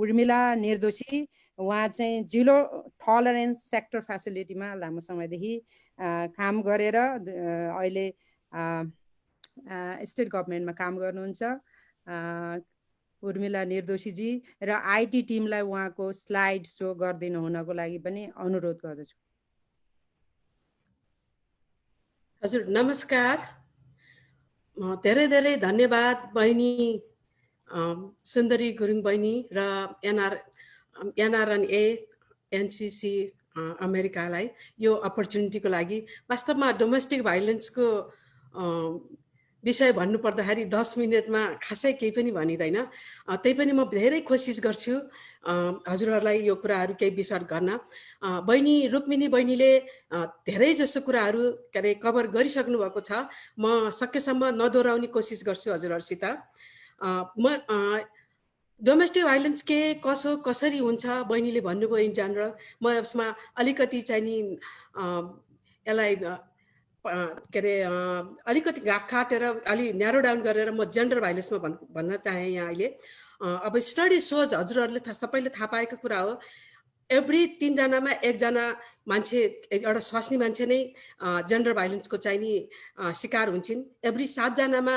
[SPEAKER 1] Urmila Nirdoshi उहाँ चाहिँ जिरो टलरेन्स सेक्टर फेसिलिटीमा लामो समयदेखि काम गरेर अहिले स्टेट गभर्नमेन्टमा काम गर्नुहुन्छ उर्मिला निर्दोषीजी र आईटी टिमलाई उहाँको स्लाइड सो गरिदिनु हुनको लागि पनि अनुरोध गर्दछु
[SPEAKER 8] हजुर नमस्कार धेरै धेरै धन्यवाद बहिनी सुन्दरी गुरुङ बहिनी र एनआरएनए एनसीसी अमेरिकालाई यो अपर्च्युनिटीको लागि वास्तवमा डोमेस्टिक भाइलेन्सको विषय भन्नुपर्दाखेरि 10 मिनेटमा खासै केही पनि भनिदैन त्यही पनि म धेरै कोसिस गर्छु हजुरहरूलाई यो कुराहरू केही विचार गर्न बहिनी रुक्मिनी बहिनीले धेरै जसो कुराहरू कभर गरिसक्नु भएको छ म सकेसम्म नदोहोऱ्याउने कोसिस गर्छु हजुरहरूसित म डोमेस्टिक भाइलेन्स के कसरी हुन्छ बहिनीले भन्नुभयो इन जनरल म यसमा अलिकति चाहिँ नि यसलाई अलिकति काटेर अलि न्यारो डाउन गरेर म जेन्डर भाइलेन्समा भन्न चाहे यहाँ अहिले अब स्टडी सोज हजुरहरूले सबैले थाहा पाएको कुरा हो एभ्री 3 जनामा 1 जना मान्छे एउटा स्वास्नी मान्छे नै जेन्डर भाइलेन्सको चाहिँ नि शिकार हुन्छन् एभ्री 7 जनामा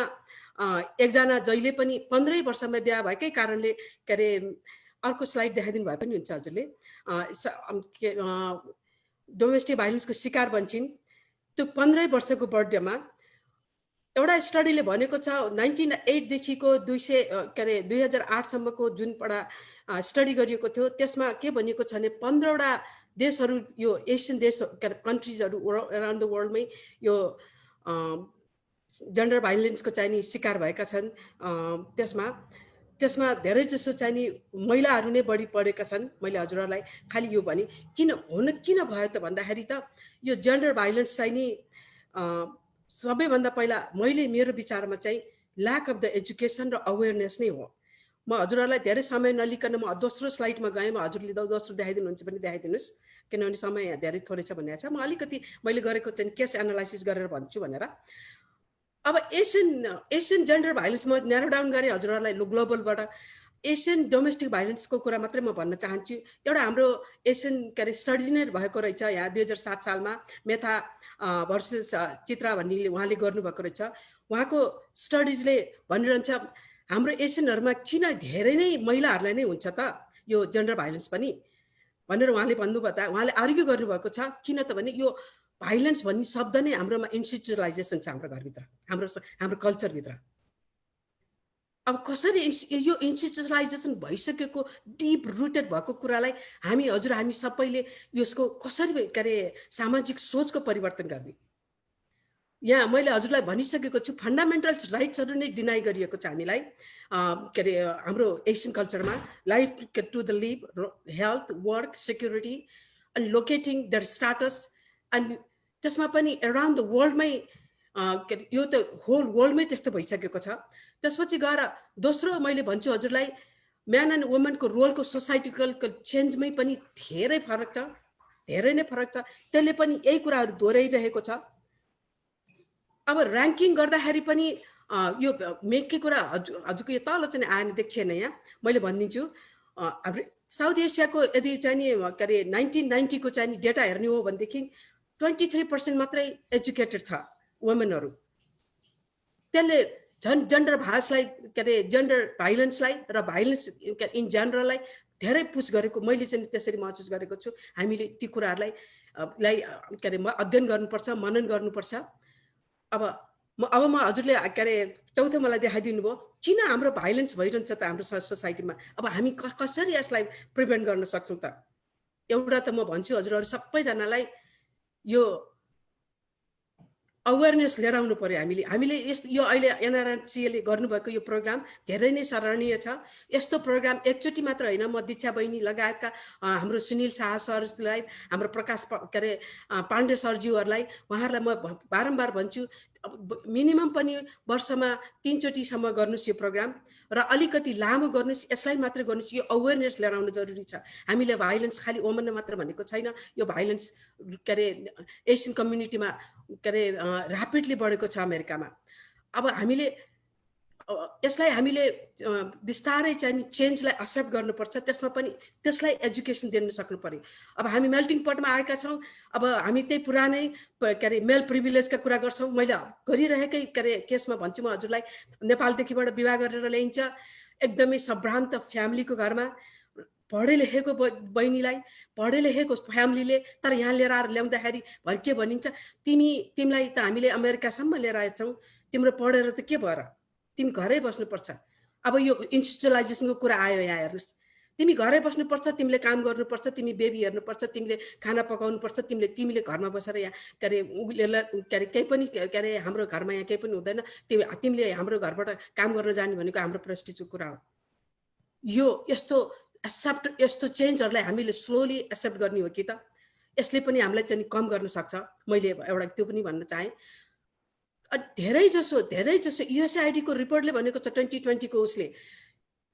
[SPEAKER 8] 1 जना जहिले पनि 15 वर्षमा बिहा भएकै कारणले अर्को स्लाइड देखाइदिनु भए पनि हुन्छ हजुरले डोमेस्टिक भाइलेन्सको शिकार बन्छन् त्यो 15 वर्षको बर्थडेमा एउटा स्टडीले भनेको छ 1908 देखिको 2008 सम्मको जुन एउटा स्टडी गरिएको थियो त्यसमा के भनिएको छ भने 15वटा देशहरू यो एसियन देश कन्ट्रिजहरू अराउन्ड द वर्ल्डमै यो जेन्डर भाइलेन्सको चाहिँ नि शिकार भएका छन् त्यसमा धेरै जसो चाहिँ नि महिलाहरू नै बढी परेका छन् मैले हजुरहरूलाई खालि यो भने किन भयो त भन्दाखेरि त यो जेन्डर भाइलेन्स चाहिँ नि सबैभन्दा पहिला मेरो विचारमा चाहिँ ल्याक अफ द एजुकेसन र अवेरनेस नै हो म हजुरहरूलाई धेरै समय नलिकन म दोस्रो स्लाइडमा गएँ म हजुरले दोस्रो देखाइदिनुहुन्छ भने देखाइदिनुहोस् किनभने समय यहाँ धेरै थोरै छ भन्ने छ म अलिकति मैले गरेको चाहिँ केस एनालाइसिस गरेर भन्छु भनेर अब एसियन जेन्डर भाइलेन्स म न्यारो डाउन गरेँ हजुरहरूलाई ग्लोबलबाट एसियन डोमेस्टिक भाइलेन्सको कुरा मात्रै म भन्न चाहन्छु एउटा हाम्रो एसियन स्टडी नै भएको रहेछ यहाँ 2007 सालमा मेथा भर्सेस चित्रा भन्ने उहाँले गर्नुभएको रहेछ उहाँको स्टडिजले भनिरहन्छ हाम्रो एसियनहरुमा किन धेरै नै महिलाहरूलाई नै हुन्छ त यो जेन्डर भाइलेन्स पनि भनेर उहाँले भन्नुभयो। उहाँले आर्ग्यु गर्नुभएको छ। किन त भने यो भाइलेन्स भन्ने शब्द नै हाम्रोमा इन्स्टिट्युसनलाइजेसन छ हाम्रो घरभित्र, हाम्रो कल्चरभित्र। अब कसरी यो इन्स्टिट्युसनलाइजेसन भइसकेको डिप रुटेड भएको कुरालाई हामी सबैले यसको कसरी के अरे सामाजिक सोचको परिवर्तन गर्ने? यहाँ मैले हजुरलाई भनिसकेको छु फन्डामेन्टल राइट्सहरू नै डिनाइ गरिएको छ हामीलाई के अरे हाम्रो एसियन कल्चरमा। Life to the live, health, work, security अनि लोकेटिङ देयर स्टाटस अनि त्यसमा पनि एराउन्ड द वर्ल्डमै यो त होल वर्ल्डमै त्यस्तो भइसकेको छ। त्यसपछि गएर दोस्रो मैले भन्छु हजुरलाई म्यान एन्ड वुमनको रोलको सोसाइटिकल चेन्जमै पनि धेरै फरक छ, धेरै नै फरक छ। त्यसले पनि यही कुराहरू दोहोऱ्याइरहेको छ। अब र्याङ्किङ गर्दाखेरि पनि यो मेककै कुरा हजुरको यो तल चाहिँ आएन, देखिएन यहाँ, मैले भनिदिन्छु। हाम्रो साउथ एसियाको यदि चाहिँ नि के अरे 1990 को चाहिँ डेटा हेर्ने हो भनेदेखि 23% मात्रै एजुकेटेड छ वुमेनहरू। त्यसले झन् जेन्डर भाइलेन्सलाई के अरे जेन्डर भाइलेन्सलाई र भाइलेन्स इन जेनरललाई धेरै पुस गरेको मैले चाहिँ त्यसरी महसुस गरेको छु। हामीले ती कुराहरूलाई के अरे अध्ययन गर्नुपर्छ, मनन गर्नुपर्छ। अब म हजुरले के अरे चौथो मलाई देखाइदिनु भयो किन हाम्रो भाइलेन्स भइरहन्छ त हाम्रो सोसाइटीमा। अब हामी कसरी यसलाई प्रिभेन्ट गर्न सक्छौँ त? एउटा त म भन्छु हजुरहरू सबैजनालाई यो अवेरनेस लिएर आउनु पर्यो। हामीले यो अहिले एनआरएनसीले गर्नुभएको यो प्रोग्राम धेरै नै सराहनीय छ। यस्तो प्रोग्राम एकचोटि मात्र होइन, म दीक्षा बहिनी लगायतका हाम्रो सुनिल शाह सरलाई, हाम्रो प्रकाश के अरे पाण्डे सरज्यूहरूलाई उहाँहरूलाई म बारम्बार भन्छु मिनिमम पनि वर्षमा 3 चोटिसम्म गर्नुहोस् यो प्रोग्राम र अलिकति लामो गर्नुहोस्। यसलाई मात्र गर्नुहोस्, यो अवेरनेस लिएर आउनु जरुरी छ। हामीले भाइलेन्स खालि वुमन मात्र भनेको छैन, यो भाइलेन्स के अरे एसियन कम्युनिटीमा के अरे ऱ्यापिडली बढेको छ अमेरिकामा। अब हामीले यसलाई हामीले बिस्तारै चाहिँ चेन्जलाई एक्सेप्ट गर्नुपर्छ। त्यसमा पनि त्यसलाई एजुकेसन दिन सक्नु पर्यो। अब हामी मेल्टिङ पटमा आएका छौँ। अब हामी त्यही पुरानै के अरे मेल प्रिभिलेजका कुरा गर्छौँ। मैले गरिरहेकै के अरे केसमा भन्छु म हजुरलाई, नेपालदेखिबाट विवाह गरेर ल्याइन्छ एकदमै सम्भ्रान्त फ्यामिलीको घरमा, पढे लेखेको बहिनीलाई पढे लेखेको फ्यामिलीले तर यहाँ लिएर आएर ल्याउँदाखेरि के भनिन्छ, तिमीलाई त हामीले अमेरिकासम्म लिएर आएछौँ, तिम्रो पढेर त के भएर, तिमी घरै बस्नुपर्छ। अब यो इन्स्टिट्युसनलाइजेसनको कुरा आयो यहाँ हेर्नुहोस्। तिमी घरै बस्नुपर्छ, तिमीले काम गर्नुपर्छ, तिमी बेबी हेर्नुपर्छ, तिमीले खाना पकाउनुपर्छ, तिमीले घरमा बसेर यहाँ के अरे के अरे केही पनि के अरे हाम्रो घरमा यहाँ केही पनि हुँदैन, तिमीले हाम्रो घरबाट काम गर्न जाने भनेको हाम्रो प्रेस्टिजको कुरा हो। यो यस्तो चेन्जहरूलाई हामीले स्लोली एक्सेप्ट गर्ने हो कि त यसले पनि हामीलाई चाहिँ कम गर्न सक्छ। मैले एउटा त्यो पनि भन्न चाहेँ। धेरै जसो युएसआइडीको रिपोर्टले भनेको छ 2020 को उसले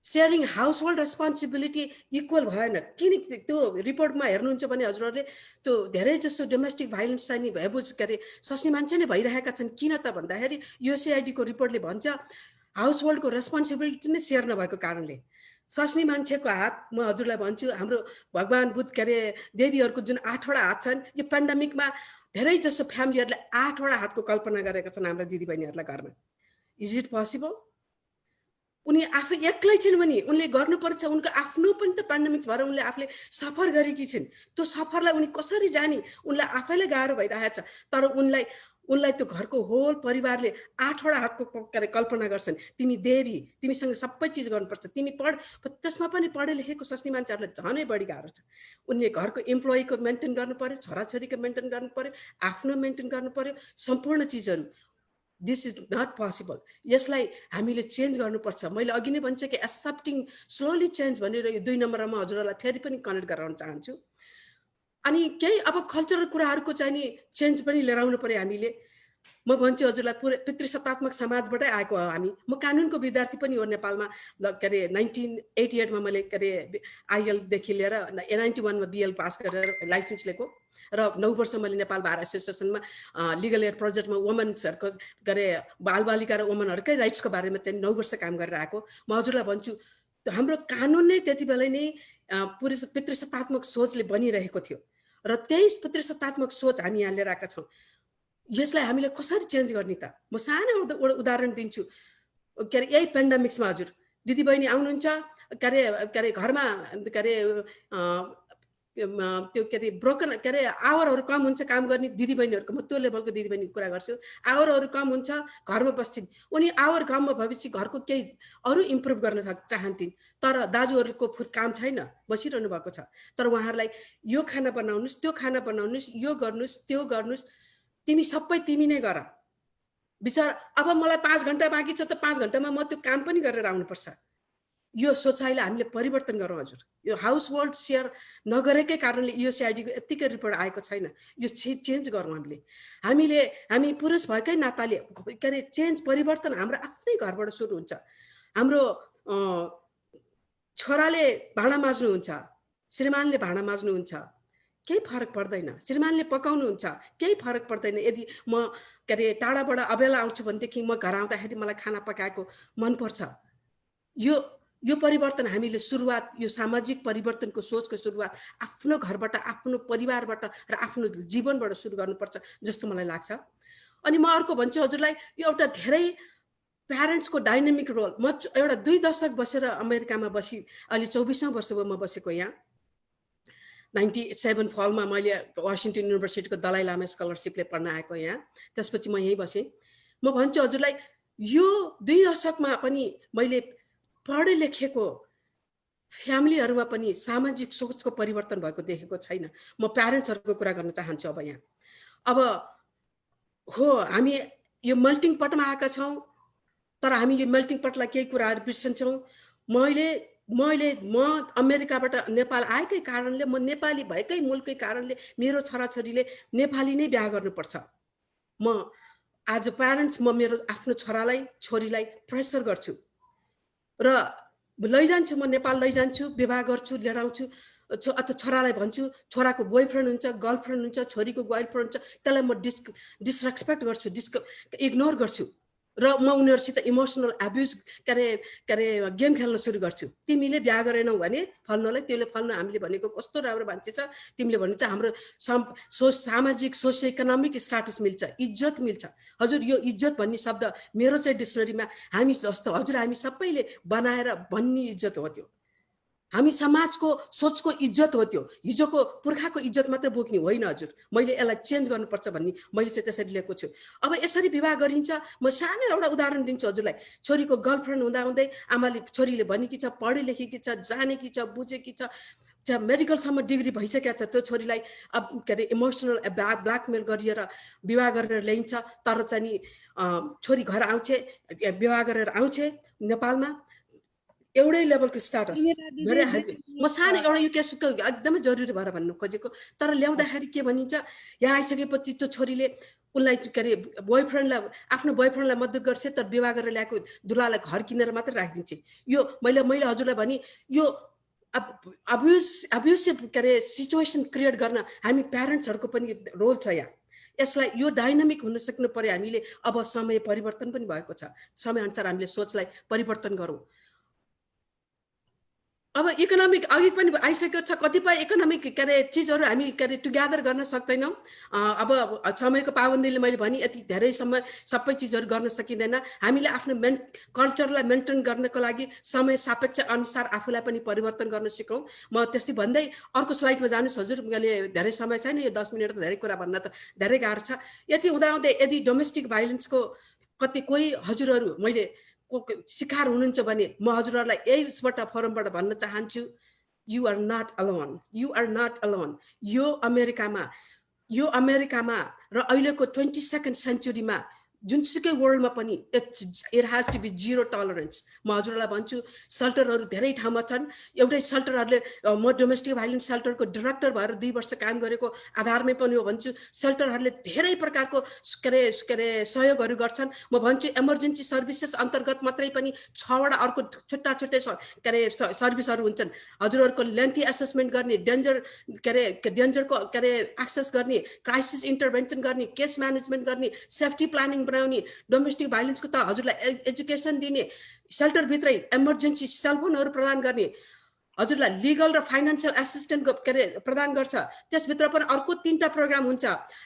[SPEAKER 8] sharing house hold responsibility equal भएन। किन त्यो रिपोर्टमा हेर्नुहुन्छ भने हजुरहरूले त्यो धेरै जसो डोमेस्टिक भाइलेन्स चाहिँ नि भएबुझ के अरे स्वास्नी मान्छे नै भइरहेका छन्। किन त भन्दाखेरि युएसआइडीको रिपोर्टले भन्छ हाउस होल्डको रेस्पोन्सिबिलिटी नै सेयर नभएको कारणले। स्वास्नी मान्छेको हात म हजुरलाई भन्छु, हाम्रो भगवान बुद्ध के अरे देवीहरूको जुन 8वटा हात छन्, यो पेन्डेमिकमा धेरै जसो फ्यामिलीहरूले 8वटा हातको कल्पना गरेका छन् हाम्रा दिदीबहिनीहरूलाई घरमा। Is it possible? उनी आफै एक्लै छिन् भने उनले गर्नुपर्छ। उनको आफ्नो पनि त पेन्डेमिक्स भएर उनले आफूले सफर गरेकी छिन्। त्यो सफरलाई उनी कसरी जाने उनलाई आफैलाई गाह्रो भइरहेछ। तर उनलाई त्यो घरको होल परिवारले 8वटा हातको कल्पना गर्छन्। तिमी देवी, तिमीसँग सबै चिज गर्नुपर्छ, तिमी पढ। त्यसमा पनि पढे लेखेको स्वास्नी मान्छेहरूलाई झनै बढी गाह्रो छ। उनले घरको इम्प्लोइको मेन्टेन गर्नु पर्यो, छोराछोरीको मेन्टेन गर्नु पर्यो, आफ्नो मेन्टेन गर्नु पर्यो, सम्पूर्ण चिजहरू। This is not possible. यसलाई हामीले चेन्ज गर्नुपर्छ। मैले अघि नै भन्छ कि एक्सेप्टिङ स्लोली चेन्ज भनेर यो 2 नम्बरमा हजुरहरूलाई फेरि पनि कनेक्ट गराउन चाहन्छु। अनि केही अब कल्चरल कुराहरूको चाहिँ नि चेन्ज पनि लिएर आउनु पर्यो हामीले। म भन्छु हजुरलाई पुरै पितृसत्तात्मक समाजबाटै आएको हो हामी। म कानुनको विद्यार्थी पनि हो नेपालमा। के अरे 1988 मा मैले के अरे आइएलदेखि लिएर 91 मा बिएल पास गरेर लाइसेन्स लिएको र 9 वर्ष मैले नेपाल बार एसोसिएसनमा लिगल एड प्रोजेक्टमा वुमेन्सहरूको के अरे बालबालिका र वुमेनहरूकै राइट्सको बारेमा चाहिँ 9 वर्ष काम गरेर आएको। म हजुरलाई भन्छु हाम्रो कानुन नै त्यति बेला नै पितृसत्तात्मक सोचले बनिरहेको थियो र त्यही पितृसत्तात्मक सोच हामी यहाँ लिएर आएका छौँ। यसलाई हामीले कसरी चेन्ज गर्ने त? म सानो उदाहरण दिन्छु। के अरे यही पेन्डामिक्समा हजुर दिदीबहिनी आउनुहुन्छ के अरे घरमा के अरे त्यो के अरे ब्रोकन के अरे आवरहरू कम हुन्छ काम गर्ने दिदीबहिनीहरूको, म त्यो लेभलको दिदीबहिनीको कुरा गर्छु। आवरहरू कम हुन्छ, घरमा बस्छिन्, उनी आवर कममा भएपछि घरको केही अरू इम्प्रुभ गर्न चाहन्थिन्, तर दाजुहरूको काम छैन, बसिरहनु भएको छ। तर उहाँहरूलाई यो खाना बनाउनुहोस्, त्यो खाना बनाउनुहोस्, यो गर्नुहोस्, त्यो गर्नुहोस्, तिमी सबै तिमी नै गर। बिचारा अब मलाई 5 घण्टा बाँकी छ त 5 घण्टामा म त्यो काम पनि गरेर आउनुपर्छ। यो सोचाइलाई हामीले परिवर्तन गरौँ हजुर। यो हाउस होल्ड सेयर नगरेकै कारणले यो CID को यतिकै रिपोर्ट आएको छैन। यो चेन्ज गरौँ हामी पुरुष भएकै नाताले के अरे चेन्ज परिवर्तन हाम्रो आफ्नै घरबाट सुरु हुन्छ। हाम्रो छोराले भाँडा माझ्नुहुन्छ, श्रीमानले भाँडा माझ्नुहुन्छ, केही फरक पर्दैन। श्रीमानले पकाउनुहुन्छ, केही फरक पर्दैन। यदि म के अरे टाढाबाट अबेला आउँछु भनेदेखि म घर आउँदाखेरि मलाई खाना पकाएको मनपर्छ। यो परिवर्तन हामीले सुरुवात, यो सामाजिक परिवर्तनको सोचको सुरुवात आफ्नो घरबाट, आफ्नो परिवारबाट र आफ्नो जीवनबाट सुरु गर्नुपर्छ जस्तो मलाई लाग्छ। अनि म अर्को भन्छु हजुरलाई, यो एउटा धेरै प्यारेन्ट्सको डाइनामिक रोल। म एउटा 2 दशक बसेर अमेरिकामा बसी अहिले 24औं वर्ष हो म बसेको यहाँ। 97 फलमा मैले वासिङ्टन युनिभर्सिटीको दलाई लामा स्कलरसिपले पढ्न आएको यहाँ। त्यसपछि म यहीँ बसेँ। म भन्छु हजुरलाई, यो 2 दशकमा पनि मैले पढे लेखेको फ्यामिलीहरूमा पनि सामाजिक सोचको परिवर्तन भएको देखेको छैन। म प्यारेन्ट्सहरूको कुरा गर्न चाहन्छु अब यहाँ। अब हो हामी यो मेल्टिङ पटमा आएका छौँ, तर हामी यो मेल्टिङ पटलाई केही कुराहरू बिर्सन्छौँ। म अमेरिकाबाट नेपाल आएकै कारणले, म नेपाली भएकै मुलकै कारणले मेरो छोराछोरीले नेपाली नै बिहा गर्नुपर्छ। म आज प्यारेन्ट्स, म मेरो आफ्नो छोरालाई छोरीलाई प्रेसर गर्छु र लैजान्छु, म नेपाल लैजान्छु, विवाह गर्छु, लिएर आउँछु। अथवा छोरालाई भन्छु, छोराको बोयफ्रेन्ड हुन्छ, गर्लफ्रेन्ड हुन्छ, छोरीको बोयफ्रेन्ड हुन्छ, त्यसलाई म डिसरेस्पेक्ट गर्छु, इग्नोर गर्छु र म उनीहरूसित इमोसनल एब्युज के अरे गेम खेल्न सुरु गर्छु। तिमीले बिहा गरेनौ भने फल्नलाई, त्यसले फल्न हामीले भनेको कस्तो राम्रो मान्छे छ, तिमीले भने चाहिँ हाम्रो सामाजिक सोसियो इकोनोमिक स्ट्याटस मिल्छ, इज्जत मिल्छ। हजुर यो इज्जत भन्ने शब्द मेरो चाहिँ डिक्सनरीमा हामी जस्तो हजुर हामी सबैले बनाएर भन्ने इज्जत हो त्यो। हामी समाजको सोचको इज्जत हो त्यो। हिजोको पुर्खाको इज्जत मात्र बोक्ने होइन हजुर। मैले यसलाई चेन्ज गर्नुपर्छ भन्ने मैले चाहिँ त्यसरी लिएको छु। अब यसरी विवाह गरिन्छ। म सानो एउटा उदाहरण दिन्छु हजुरलाई। छोरीको गर्लफ्रेन्ड हुँदाहुँदै आमाले, छोरीले भनेकी छ, पढे लेखेकी छ, जानेकी छ, बुझेकी छ, मेडिकलसम्म डिग्री भइसकेको छ, त्यो छोरीलाई अब के अरे इमोसनल ब्ल्याकमेल गरिएर विवाह गरेर ल्याइन्छ। तर चाहिँ नि छोरी घर आउँछे, विवाह गरेर आउँछे नेपालमा, एउटै लेभलको स्ट्याटस। म सानो एउटा यो केसको एकदमै जरुरी भएर भन्नु खोजेको। तर ल्याउँदाखेरि के भनिन्छ, यहाँ आइसकेपछि त्यो छोरीले उनलाई के अरे बोयफ्रेन्डलाई, आफ्नो बोयफ्रेन्डलाई मद्दत गर्छ, तर विवाह गरेर ल्याएको दुलालाई घर किनेर मात्रै राखिदिन्छ। यो मैले हजुरलाई भने यो अब्युसिभ के अरे सिचुएसन क्रिएट गर्न हामी प्यारेन्ट्सहरूको पनि रोल छ यहाँ। यसलाई यो डाइनामिक हुन सक्नु पर्यो हामीले। अब समय परिवर्तन पनि भएको छ, समयअनुसार हामीले सोचलाई परिवर्तन गरौँ। अब इकोनोमिक अघि पनि आइसकेको छ, कतिपय इकोनोमिक के अरे चिजहरू हामी के अरे टुगेदर गर्न सक्दैनौँ। अब समयको पाबन्दीले मैले भने यति धेरै समय सबै चिजहरू गर्न सकिँदैन। हामीले आफ्नो कल्चरलाई मेन्टेन गर्नको लागि समय सापेक्ष अनुसार आफूलाई पनि परिवर्तन गर्न सिकौँ। म त्यस्तै भन्दै अर्को स्लाइडमा जानुहोस् हजुर। मैले धेरै समय छैन, यो 10 मिनट त धेरै कुरा भन्न त धेरै गाह्रो छ। यति हुँदाहुँदै यदि डोमेस्टिक भाइलेन्सको कोही हजुरहरू मैले शिकार हुनुहुन्छ भने म हजुरहरूलाई यसबाट फोरमबाट भन्न चाहन्छु, you are not alone, you are not alone. यो अमेरिकामा र अहिलेको 22nd सेन्चुरीमा जुनसुकै वर्ल्डमा पनि it has to be zero tolerance. म हजुरलाई भन्छु, सेल्टरहरू धेरै ठाउँमा छन्। एउटै सेल्टरहरूले, म डोमेस्टिक भाइलेन्स सेल्टरको डाइरेक्टर भएर 2 वर्ष काम गरेको आधारमै पनि हो भन्छु, सेल्टरहरूले धेरै प्रकारको के अरे सहयोगहरू गर्छन्। म भन्छु इमर्जेन्सी सर्भिसेस अन्तर्गत मात्रै पनि 6वटा अर्को छुट्टा के अरे सर्भिसहरू हुन्छन्। हजुरहरूको लेन्थी एसेसमेन्ट गर्ने, डेन्जरको के अरे एक्सेस गर्ने, क्राइसिस इन्टरभेन्सन गर्ने, केस म्यानेजमेन्ट गर्ने, सेफ्टी प्लानिङ बनाउने, डोमेस्टिक भाइलेन्सको त हजुरलाई एजुकेसन दिने, सेल्टरभित्रै इमर्जेन्सी सेलफोनहरू प्रदान गर्ने, हजुरलाई लिगल र फाइनान्सियल एसिस्टेन्ट के अरे प्रदान गर्छ। त्यसभित्र पनि अर्को 3टा प्रोग्राम हुन्छ।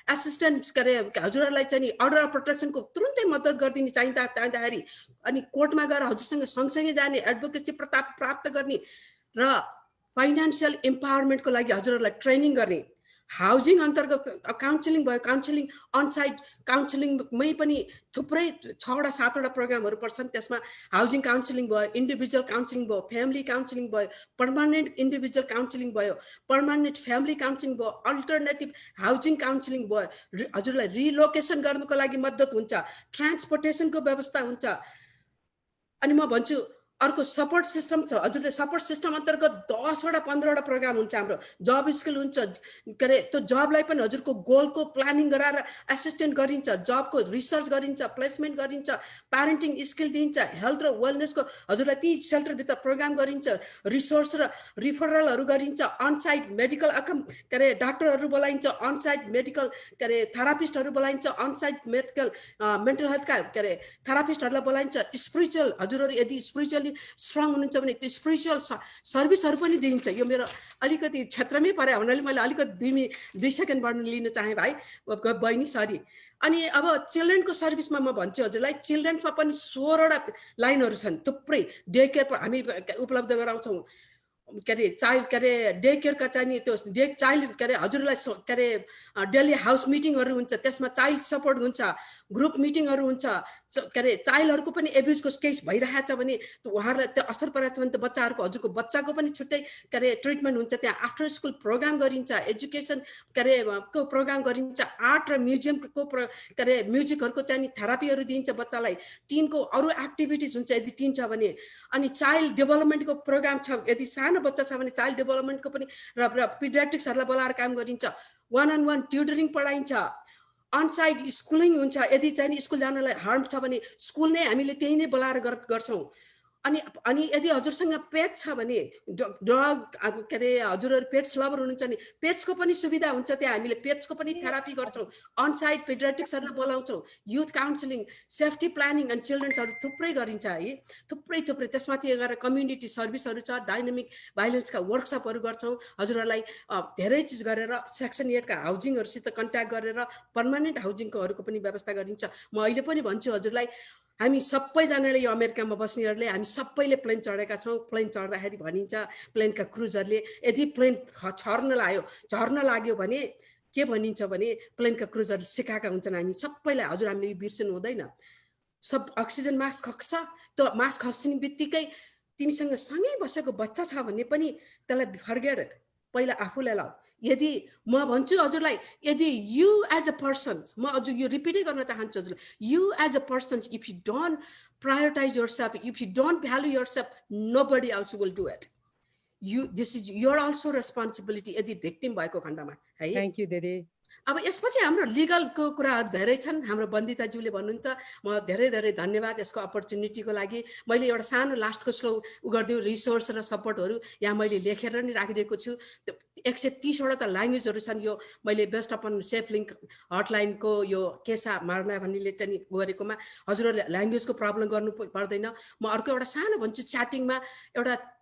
[SPEAKER 8] एसिस्टेन्ट के अरे हजुरहरूलाई चाहिँ नि अर्डर अफ प्रोटेक्सनको तुरुन्तै मद्दत गरिदिने चाहिँदाखेरि अनि कोर्टमा गएर हजुरसँग सँगसँगै जाने, एडभोकेसी प्राप्त गर्ने र फाइनान्सियल इम्पावरमेन्टको लागि हजुरहरूलाई ट्रेनिङ गर्ने। हाउसिङ अन्तर्गत काउन्सिलिङ भयो, काउन्सिलिङ अनसाइट काउन्सिलिङमै पनि थुप्रै 6वटा 7वटा प्रोग्रामहरू पर्छन्। त्यसमा हाउसिङ काउन्सिलिङ भयो, इन्डिभिजुअल काउन्सिलिङ भयो, फ्यामिली काउन्सिलिङ भयो, पर्मानेन्ट इन्डिभिजुअल काउन्सिलिङ भयो, पर्मानेन्ट फ्यामिली काउन्सिलिङ भयो, अल्टरनेटिभ हाउसिङ काउन्सिलिङ भयो। हजुरलाई रिलोकेसन गर्नुको लागि मद्दत हुन्छ, ट्रान्सपोर्टेसनको व्यवस्था हुन्छ। अनि म भन्छु अर्को सपोर्ट सिस्टम छ। हजुरले सपोर्ट सिस्टम अन्तर्गत 10वटा 15वटा प्रोग्राम हुन्छ। हाम्रो जब स्किल हुन्छ के अरे त्यो जबलाई पनि हजुरको गोलको प्लानिङ गराएर एसिस्टेन्ट गरिन्छ, जबको रिसर्च गरिन्छ, प्लेसमेन्ट गरिन्छ, प्यारेन्टिङ स्किल दिइन्छ, हेल्थ र वेलनेसको हजुरलाई ती सेल्टरभित्र प्रोग्राम गरिन्छ, रिसोर्स र रिफरलहरू गरिन्छ, अनसाइट मेडिकल के अरे डाक्टरहरू बोलाइन्छ, अनसाइट मेडिकल के अरे थेरापिस्टहरू बोलाइन्छ, अनसाइट मेडिकल मेन्टल हेल्थका के अरे थेरापिस्टहरूलाई बोलाइन्छ। स्पिरिचुअल हजुरहरू यदि स्पिरिचुअली स्ट्रङ हुनुहुन्छ भने त्यो स्पिरिचुअल सर्भिसहरू पनि दिइन्छ। यो मेरो अलिकति क्षेत्रमै पर्यो भन्नाले मैले अलिकति 2 सेकेन्ड बढ्न लिन चाहेँ भाइ बहिनी, सरी। अनि अब चिल्ड्रेनको सर्भिसमा म भन्छु हजुरलाई, चिल्ड्रेन्समा पनि 16वटा लाइनहरू छन्। थुप्रै डे केयर हामी उपलब्ध गराउँछौँ। के अरे चाइल्ड के अरे डे केयरका चाहिँ नि त्यो चाइल्ड के अरे हजुरलाई के अरे डेली हाउस मिटिङहरू हुन्छ, त्यसमा चाइल्ड सपोर्ट हुन्छ, ग्रुप मिटिङहरू हुन्छ। के अरे चाइल्डहरूको पनि एब्युजको केस भइरहेछ भने उहाँहरूलाई त्यो असर परेछ भने त बच्चाहरूको हजुरको बच्चाको पनि छुट्टै के अरे ट्रिटमेन्ट हुन्छ। त्यहाँ आफ्टर स्कुल प्रोग्राम गरिन्छ, एजुकेसन के अरे को प्रोग्राम गरिन्छ, आर्ट र म्युजियमको के अरे म्युजिकहरूको चाहिँ नि थेरापीहरू दिइन्छ बच्चालाई। टिनको अरू एक्टिभिटिज हुन्छ यदि टिन छ भने। अनि चाइल्ड डेभलपमेन्टको प्रोग्राम छ, यदि सानो बच्चा छ भने चाइल्ड डेभलपमेन्टको पनि र पिडियाट्रिक्सहरूलाई बोलाएर काम गरिन्छ। 1-on-1 ट्युटरिङ पढाइन्छ, अनसाइट स्कुलिङ हुन्छ। यदि चाहिँ स्कुल जानलाई हार्म छ भने स्कुल नै हामीले त्यही नै बोलाएर गर्छौँ। अनि यदि हजुरसँग पेट छ भने डग के अरे हजुरहरू पेट्स लभर हुनुहुन्छ भने पेट्सको पनि सुविधा हुन्छ। त्यहाँ हामीले पेट्सको पनि थेरापी गर्छौँ, अनसाइट पेडियाट्रिक्सहरूलाई बोलाउँछौँ, youth counselling, safety planning and चिल्ड्रेन्सहरू थुप्रै गरिन्छ है, थुप्रै। त्यसमाथि गएर कम्युनिटी सर्भिसहरू छ, डाइनामिक भाइलेन्सका वर्कसपहरू गर्छौँ। हजुरहरूलाई धेरै चिज गरेर सेक्सन 8का हाउसिङहरूसित कन्ट्याक्ट गरेर पर्मानेन्ट हाउसिङकोहरूको पनि व्यवस्था गरिन्छ। म अहिले पनि भन्छु हजुरलाई, हामी सबैजनाले यो अमेरिकामा बस्नेहरूले हामी सबैले प्लेन चढेका छौँ। प्लेन चढ्दाखेरि भनिन्छ प्लेनका क्रुजहरूले यदि प्लेन झर्न लाग्यो भने के भनिन्छ भने प्लेनका क्रुजहरू सिकाएका हुन्छन् हामी सबैलाई। हजुर हामीले यो बिर्सनु हुँदैन। सब अक्सिजन मास्क खस्छ, त्यो मास्क खस्ने बित्तिकै तिमीसँग सँगै बसेको बच्चा छ भने पनि त्यसलाई फर्गेट इट, पहिला आफूलाई लाऊ। यदि म भन्छु हजुरलाई, यदि यु एज अ पर्सन, म अझ यो रिपिटै गर्न चाहन्छु हजुरलाई, you as a person if you don't prioritize yourself, if you don't value yourself, nobody else will do it. This is your also responsibility यदि भिक्टिम भएको खण्डमा है।
[SPEAKER 1] थ्याङ्क यू दिदी।
[SPEAKER 8] अब यसपछि हाम्रो लिगलको कुराहरू धेरै छन्। हाम्रो बन्दिताज्यूले भन्नुहुन्छ, म धेरै धन्यवाद यसको अपर्च्युनिटीको लागि। मैले एउटा सानो लास्टको स्लो गरिदिउँ, रिसोर्स र सपोर्टहरू यहाँ मैले लेखेर नि राखिदिएको छु। 130वटा त ल्याङ्ग्वेजहरू छन्। यो मैले बेस्ट अपन सेफ लिङ्क हटलाइनको यो केसा मार्ना भन्नेले चाहिँ गरेकोमा हजुरहरूले ल्याङ्ग्वेजको प्रब्लम गर्नु पर्दैन। म अर्को एउटा सानो भन्छु, च्याटिङमा एउटा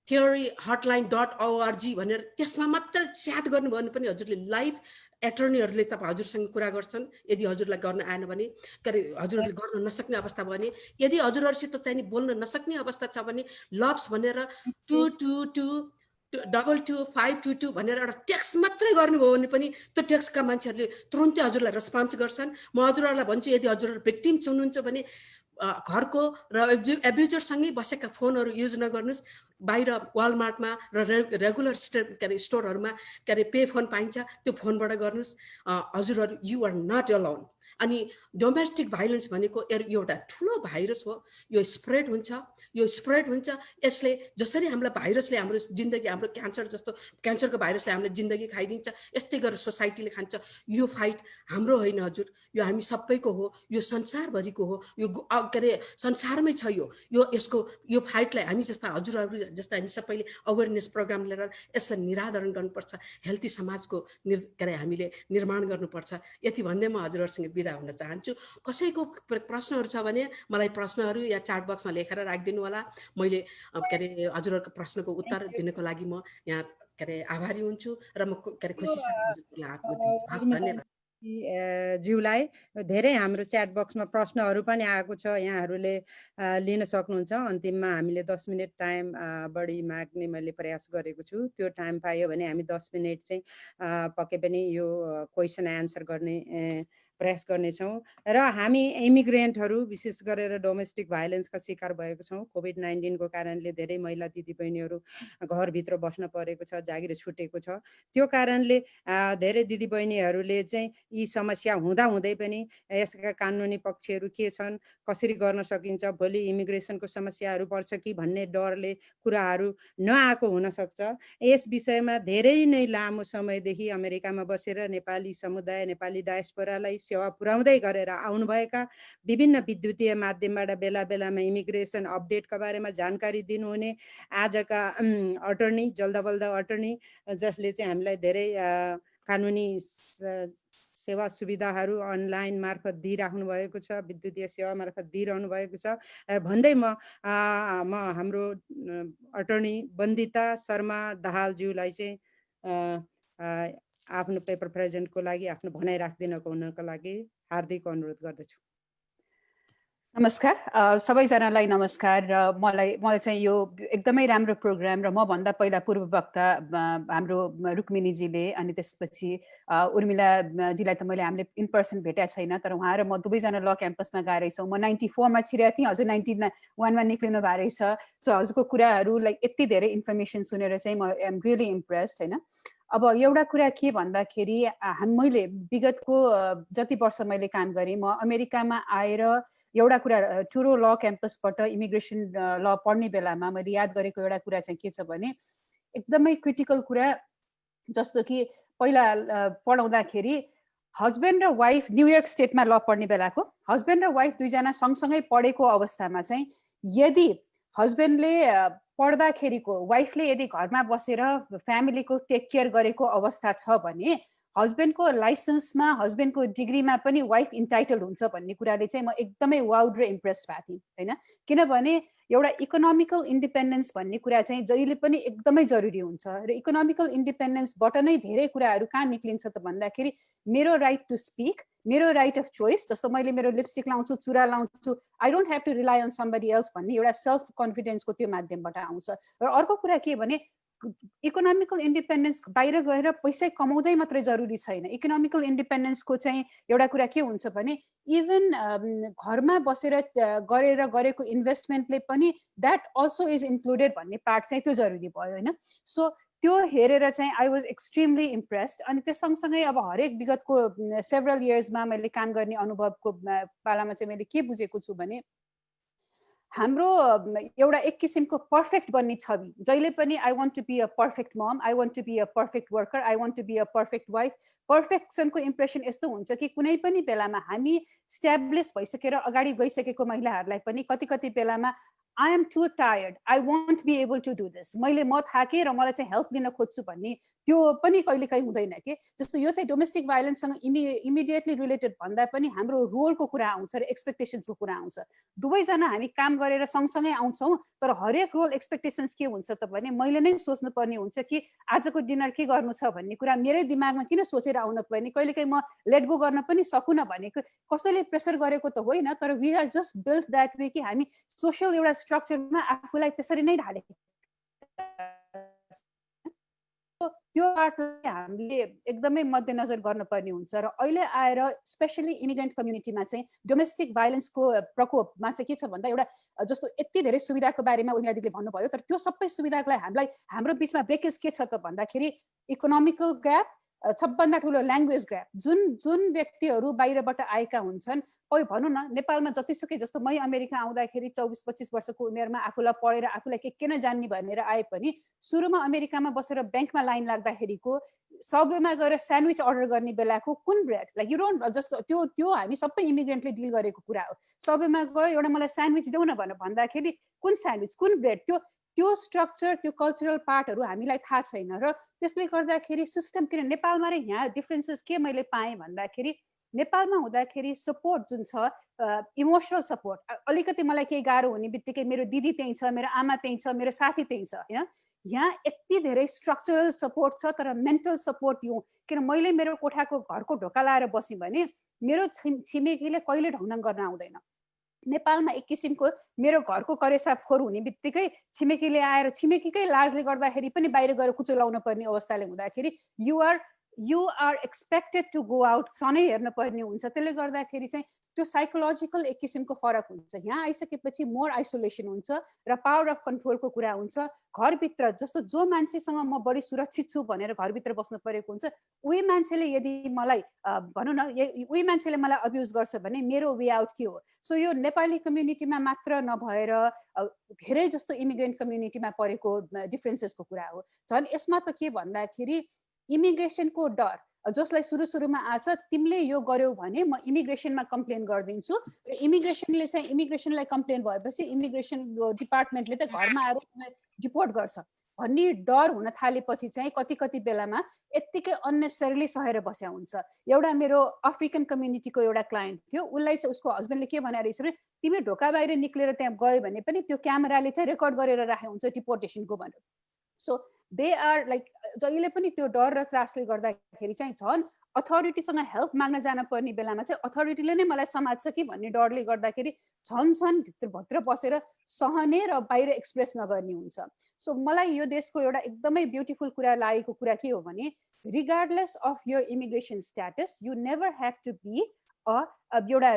[SPEAKER 8] theoryhotline.org भनेर त्यसमा मात्र च्याट गर्नुभयो भने पनि हजुरले लाइभ एटर्नीहरूले तपाईँ हजुरसँग कुरा गर्छन्। यदि हजुरलाई गर्न आएन भने के अरे हजुरहरूले गर्न नसक्ने अवस्था भयो भने, यदि हजुरहरूसित चाहिँ बोल्न नसक्ने अवस्था छ भने लप्स भनेर 222-222-522 भनेर एउटा टेक्स्ट मात्रै गर्नुभयो भने पनि त्यो टेक्स्टका मान्छेहरूले तुरुन्तै हजुरलाई रेस्पोन्स गर्छन्। म हजुरहरूलाई भन्छु, यदि हजुरहरू भिक्टिम्स हुनुहुन्छ भने घरको र एब्युजरसँगै बसेका फोनहरू युज नगर्नुहोस्। बाहिर वालमार्टमा र रेगुलर के अरे स्टोरहरूमा के अरे पे फोन पाइन्छ, त्यो फोनबाट गर्नुहोस्। हजुरहरू यु आर नट अलोन। अनि डोमेस्टिक भाइलेन्स भनेको एउटा ठुलो भाइरस हो, यो स्प्रेड हुन्छ। यसले जसरी हामीलाई भाइरसले हाम्रो जिन्दगी, हाम्रो क्यान्सर जस्तो क्यान्सरको भाइरसले हामीलाई जिन्दगी खाइदिन्छ, यस्तै गरेर सोसाइटीले खान्छ। यो फाइट हाम्रो होइन हजुर, यो हामी सबैको हो, यो संसारभरिको हो, यो के अरे संसारमै छ। यो फाइटलाई हामी जस्ता हजुरहरू जस्ता हामी सबैले अवेरनेस प्रोग्राम लिएर यसलाई निरादरण गर्नुपर्छ। हेल्थी समाजको के अरे हामीले निर्माण गर्नुपर्छ। यति भन्दै म हजुरहरूसँग बिदा हुन चाहन्छु। कसैको प्रश्नहरू छ भने मलाई प्रश्नहरू या च्याट बक्समा लेखेर राखिदिनु होला। मैले के अरे हजुरहरूको प्रश्नको उत्तर दिनको लागि म यहाँ के अरे आभारी हुन्छु र म के अरे खुसी साथ हजुरहरूलाई आँट दिन्छु। हस्, धन्यवाद।
[SPEAKER 1] ज्यूलाई धेरै हाम्रो च्याट बक्समा प्रश्नहरू पनि आएको छ, यहाँहरूले लिन सक्नुहुन्छ। अन्तिममा हामीले 10 मिनट टाइम बढी माग्ने मैले प्रयास गरेको छु। त्यो टाइम पायो भने हामी 10 मिनट चाहिँ पक्कै पनि यो क्वेसन एन्सर गर्ने प्रयास गर्नेछौँ। र हामी इमिग्रेन्टहरू विशेष गरेर डोमेस्टिक भाइलेन्सका शिकार भएको छौँ। कोभिड-19 को कारणले धेरै महिला दिदीबहिनीहरू घरभित्र बस्न परेको छ, जागिर छुटेको छ। त्यो कारणले धेरै दिदीबहिनीहरूले चाहिँ यी समस्या हुँदाहुँदै पनि यसका कानुनी पक्षहरू के छन्, कसरी गर्न सकिन्छ, भोलि इमिग्रेसनको समस्याहरू पर्छ कि भन्ने डरले कुराहरू नआएको हुनसक्छ। यस विषयमा धेरै नै लामो समयदेखि अमेरिकामा बसेर नेपाली समुदाय, नेपाली डायस्पोरालाई सेवा पुर्याउँदै गरेर आउनुभएका विभिन्न विद्युतीय माध्यमबाट बेला बेलामा इमिग्रेसन अपडेटका बारेमा जानकारी दिनुहुने आजका अटर्नी, जल्दाबल्दा अटर्नी, जसले चाहिँ हामीलाई धेरै कानुनी सेवा सुविधाहरू अनलाइन मार्फत दिइराख्नु भएको छ, विद्युतीय सेवा मार्फत दिइरहनु भएको छ भन्दै म हाम्रो अटर्नी वन्दिता शर्मा दाहालज्यूलाई चाहिँ आफ्नो पेपर प्रेजेन्टको लागि, आफ्नो भनाइ राखिदिनको हुनको लागि हार्दिक अनुरोध गर्दछु।
[SPEAKER 9] नमस्कार, सबैजनालाई नमस्कार। र मलाई चाहिँ यो एकदमै राम्रो प्रोग्राम र म भन्दा पहिला पूर्व वक्ता हाम्रो रुक्मिनीजीले अनि त्यसपछि उर्मिलाजीलाई त हामीले इन पर्सन भेटेको छैन, तर उहाँ र म दुवैजना ल क्याम्पसमा गएर छौँ। म 94 मा छिरेको थिएँ, हजुर 91 मा निक्लिनु भएको रहेछ। सो हजुरको कुराहरू लाइक यति धेरै इन्फर्मेसन सुनेर चाहिँ म एम रियली इम्प्रेस्ड होइन। अब एउटा कुरा के भन्दाखेरि मैले विगतको जति वर्ष मैले काम गरेँ, म अमेरिकामा आएर एउटा कुरा टुरो ल क्याम्पसबाट इमिग्रेसन ल पढ्ने बेलामा मैले याद गरेको एउटा कुरा चाहिँ के छ भने एकदमै क्रिटिकल कुरा, जस्तो कि पहिला पढाउँदाखेरि हस्बेन्ड र वाइफ न्युयोर्क स्टेटमा ल पढ्ने बेलाको हस्बेन्ड र वाइफ दुईजना सँगसँगै पढेको अवस्थामा चाहिँ यदि हस्बेन्डले पढ्दाखेरिको वाइफले यदि घरमा बसेर फ्यामिलीको टेक केयर गरेको अवस्था छ भने हस्बेन्डको लाइसेन्समा, हस्बेन्डको डिग्रीमा पनि वाइफ इन्टाइटल हुन्छ भन्ने कुराले चाहिँ म एकदमै वाउड र इम्प्रेस्ड भएको थिएँ होइन। किनभने एउटा इकोनोमिकल इन्डिपेन्डेन्स भन्ने कुरा चाहिँ जहिले पनि एकदमै जरुरी हुन्छ र इकोनोमिकल इन्डिपेन्डेन्सबाट नै धेरै कुराहरू कहाँ निक्लिन्छ त भन्दाखेरि मेरो राइट टु स्पिक, मेरो राइट अफ चोइस, जस्तो मैले मेरो लिपस्टिक लाउँछु, चुरा लाउँछु, I don't have to rely on somebody else भन्ने एउटा सेल्फ कन्फिडेन्सको त्यो माध्यमबाट आउँछ। र अर्को कुरा के भने इकोनोमिकल इन्डिपेन्डेन्स बाहिर गएर पैसा कमाउँदै मात्रै जरुरी छैन। इकोनोमिकल इन्डिपेन्डेन्सको चाहिँ एउटा कुरा के हुन्छ भने इभन घरमा बसेर गरेको इन्भेस्टमेन्टले पनि द्याट अल्सो इज इन्क्लुडेड भन्ने पार्ट चाहिँ त्यो जरुरी भयो होइन। सो त्यो हेरेर चाहिँ आई वाज एक्सट्रिमली इम्प्रेस्ड। अनि त्यो सँगसँगै अब हरेक विगतको सेभरल इयर्समा मैले काम गर्ने अनुभवको पालामा चाहिँ मैले के बुझेको छु भने हाम्रो एउटा एक किसिमको पर्फेक्ट बन्ने छवि, जहिले पनि I want to be a perfect mom, I want to be a perfect worker, I want to be a perfect wife. पर्फेक्सनको इम्प्रेसन यस्तो हुन्छ कि कुनै पनि बेलामा हामी स्ट्याब्लिस भइसकेर अगाडि गइसकेको महिलाहरूलाई पनि कति बेलामा I am too tired, I won't be able to do this, म थाकेँ र मलाई चाहिँ हेल्प दिन खोज्छु भन्ने त्यो पनि कहिलेकाहीँ हुँदैन कि। जस्तो यो चाहिँ डोमेस्टिक भाइलेन्ससँग इमिडिएटली रिलेटेड भन्दा पनि हाम्रो रोलको कुरा आउँछ र एक्सपेक्टेसन्सको कुरा आउँछ। दुवैजना हामी काम गरेर सँगसँगै आउँछौँ, तर हरेक रोल एक्सपेक्टेसन्स के हुन्छ त भने मैले नै सोच्नुपर्ने हुन्छ कि आजको डिनर के गर्नु छ भन्ने कुरा मेरै दिमागमा किन सोचेर आउनु पर्ने, कहिलेकाहीँ म लेट गो गर्न पनि सकुन भनेको कसैले प्रेसर गरेको त होइन, तर we are just built that way कि हामी सोसियल एउटा स्ट्रक्चरमा आफूलाई त्यसरी नै ढालेको। त्यो पार्टलाई हामीले एकदमै मध्यनजर गर्नुपर्ने हुन्छ। र अहिले आएर स्पेसली इमिग्रेन्ट कम्युनिटीमा चाहिँ डोमेस्टिक भाइलेन्सको प्रकोपमा चाहिँ के छ भन्दा एउटा जस्तो यति धेरै सुविधाको बारेमा उनीहरूले भन्नुभयो, तर त्यो सबै सुविधालाई हाम्रो बिचमा ब्रेकेज के छ त भन्दाखेरि इकोनोमिकल ग्याप, सबभन्दा ठुलो ल्याङ्ग्वेज ग्याप। जुन व्यक्तिहरू बाहिरबाट आएका हुन्छन्, भनौँ न नेपालमा जतिसुकै, जस्तो मै अमेरिका आउँदाखेरि 24-25 वर्षको उमेरमा आफूलाई पढेर आफूलाई के नजान्ने भनेर आए पनि सुरुमा अमेरिकामा बसेर ब्याङ्कमा लाइन लाग्दाखेरिको सबवेमा गएर स्यान्डविच अर्डर गर्ने बेलाको कुन ब्रेड, लाइक यु डोन्ट, जस्तो त्यो हामी सबै इमिग्रेन्टले डिल गरेको कुरा हो। सबवेमा गयो एउटा मलाई स्यान्डविच देऊ न भन्दाखेरि कुन स्यान्डविच, कुन ब्रेड, त्यो स्ट्रक्चर, त्यो कल्चरल पार्टहरू हामीलाई थाहा छैन। र त्यसले गर्दाखेरि सिस्टम, किन नेपालमा र यहाँ डिफ्रेन्सेस के मैले पाएँ भन्दाखेरि नेपालमा हुँदाखेरि सपोर्ट जुन छ इमोसनल सपोर्ट अलिकति मलाई केही गाह्रो हुने बित्तिकै मेरो दिदी त्यहीँ छ, मेरो आमा त्यहीँ छ, मेरो साथी त्यहीँ छ होइन। यहाँ यति धेरै स्ट्रक्चरल सपोर्ट छ तर मेन्टल सपोर्ट यो किन मैले मेरो कोठाको घरको ढोका लाएर बसेँ भने मेरो छिमेकीले कहिले ढङ्ग गर्न आउँदैन। नेपालमा एक किसिमको मेरो घरको करेसा फोहोर हुने बित्तिकै छिमेकीले आएर छिमेकीकै लाजले गर्दाखेरि पनि बाहिर गएर कुचो लाउन पर्ने अवस्थाले हुँदाखेरि you are expected to go out सधैँ हेर्न पर्ने हुन्छ। त्यसले गर्दाखेरि चाहिँ त्यो साइकोलोजिकल एक किसिमको फरक हुन्छ। यहाँ आइसकेपछि मोर आइसोलेसन हुन्छ र पावर अफ कन्ट्रोलको कुरा हुन्छ। घरभित्र जस्तो जो मान्छेसँग म बढी सुरक्षित छु भनेर घरभित्र बस्नु परेको हुन्छ उही मान्छेले यदि मलाई भनौँ न उही मान्छेले मलाई अब्युज गर्छ भने मेरो वे आउट के हो। सो यो नेपाली कम्युनिटीमा मात्र नभएर धेरै जस्तो इमिग्रेन्ट कम्युनिटीमा परेको डिफ्रेन्सेसको कुरा हो। झन् यसमा त के भन्दाखेरि इमिग्रेसनको डर जसलाई सुरुमा आछ तिमीले यो गर्यौ भने म इमिग्रेसनमा कम्प्लेन गरिदिन्छु र इमिग्रेसनलाई कम्प्लेन भएपछि इमिग्रेसन डिपार्टमेन्टले त घरमा आएर डिपोर्ट गर्छ भन्ने डर हुन थालेपछि चाहिँ कति बेलामा यत्तिकै अननेसेसरीली सहेर बस्या हुन्छ। एउटा मेरो अफ्रिकन कम्युनिटीको एउटा क्लाइन्ट थियो, उसलाई चाहिँ उसको हस्बेन्डले के भनेर रहेछ भने तिमी ढोका बाहिर निक्लेर त्यहाँ गयो भने पनि त्यो क्यामेराले चाहिँ रेकर्ड गरेर राखेको हुन्छ डिपोर्टेसनको भनेर। सो दे आर लाइक जहिले पनि त्यो डर र त्रासले गर्दाखेरि चाहिँ झन् अथोरिटीसँग हेल्प माग्न जान पर्ने बेलामा चाहिँ अथोरिटीले नै मलाई समात्छ कि भन्ने डरले गर्दाखेरि झन् भित्र बसेर सहने र बाहिर एक्सप्रेस नगर्ने हुन्छ। सो मलाई यो देशको एउटा एकदमै ब्युटिफुल कुरा लागेको कुरा के हो भने regardless of your immigration status you never have to be एउटा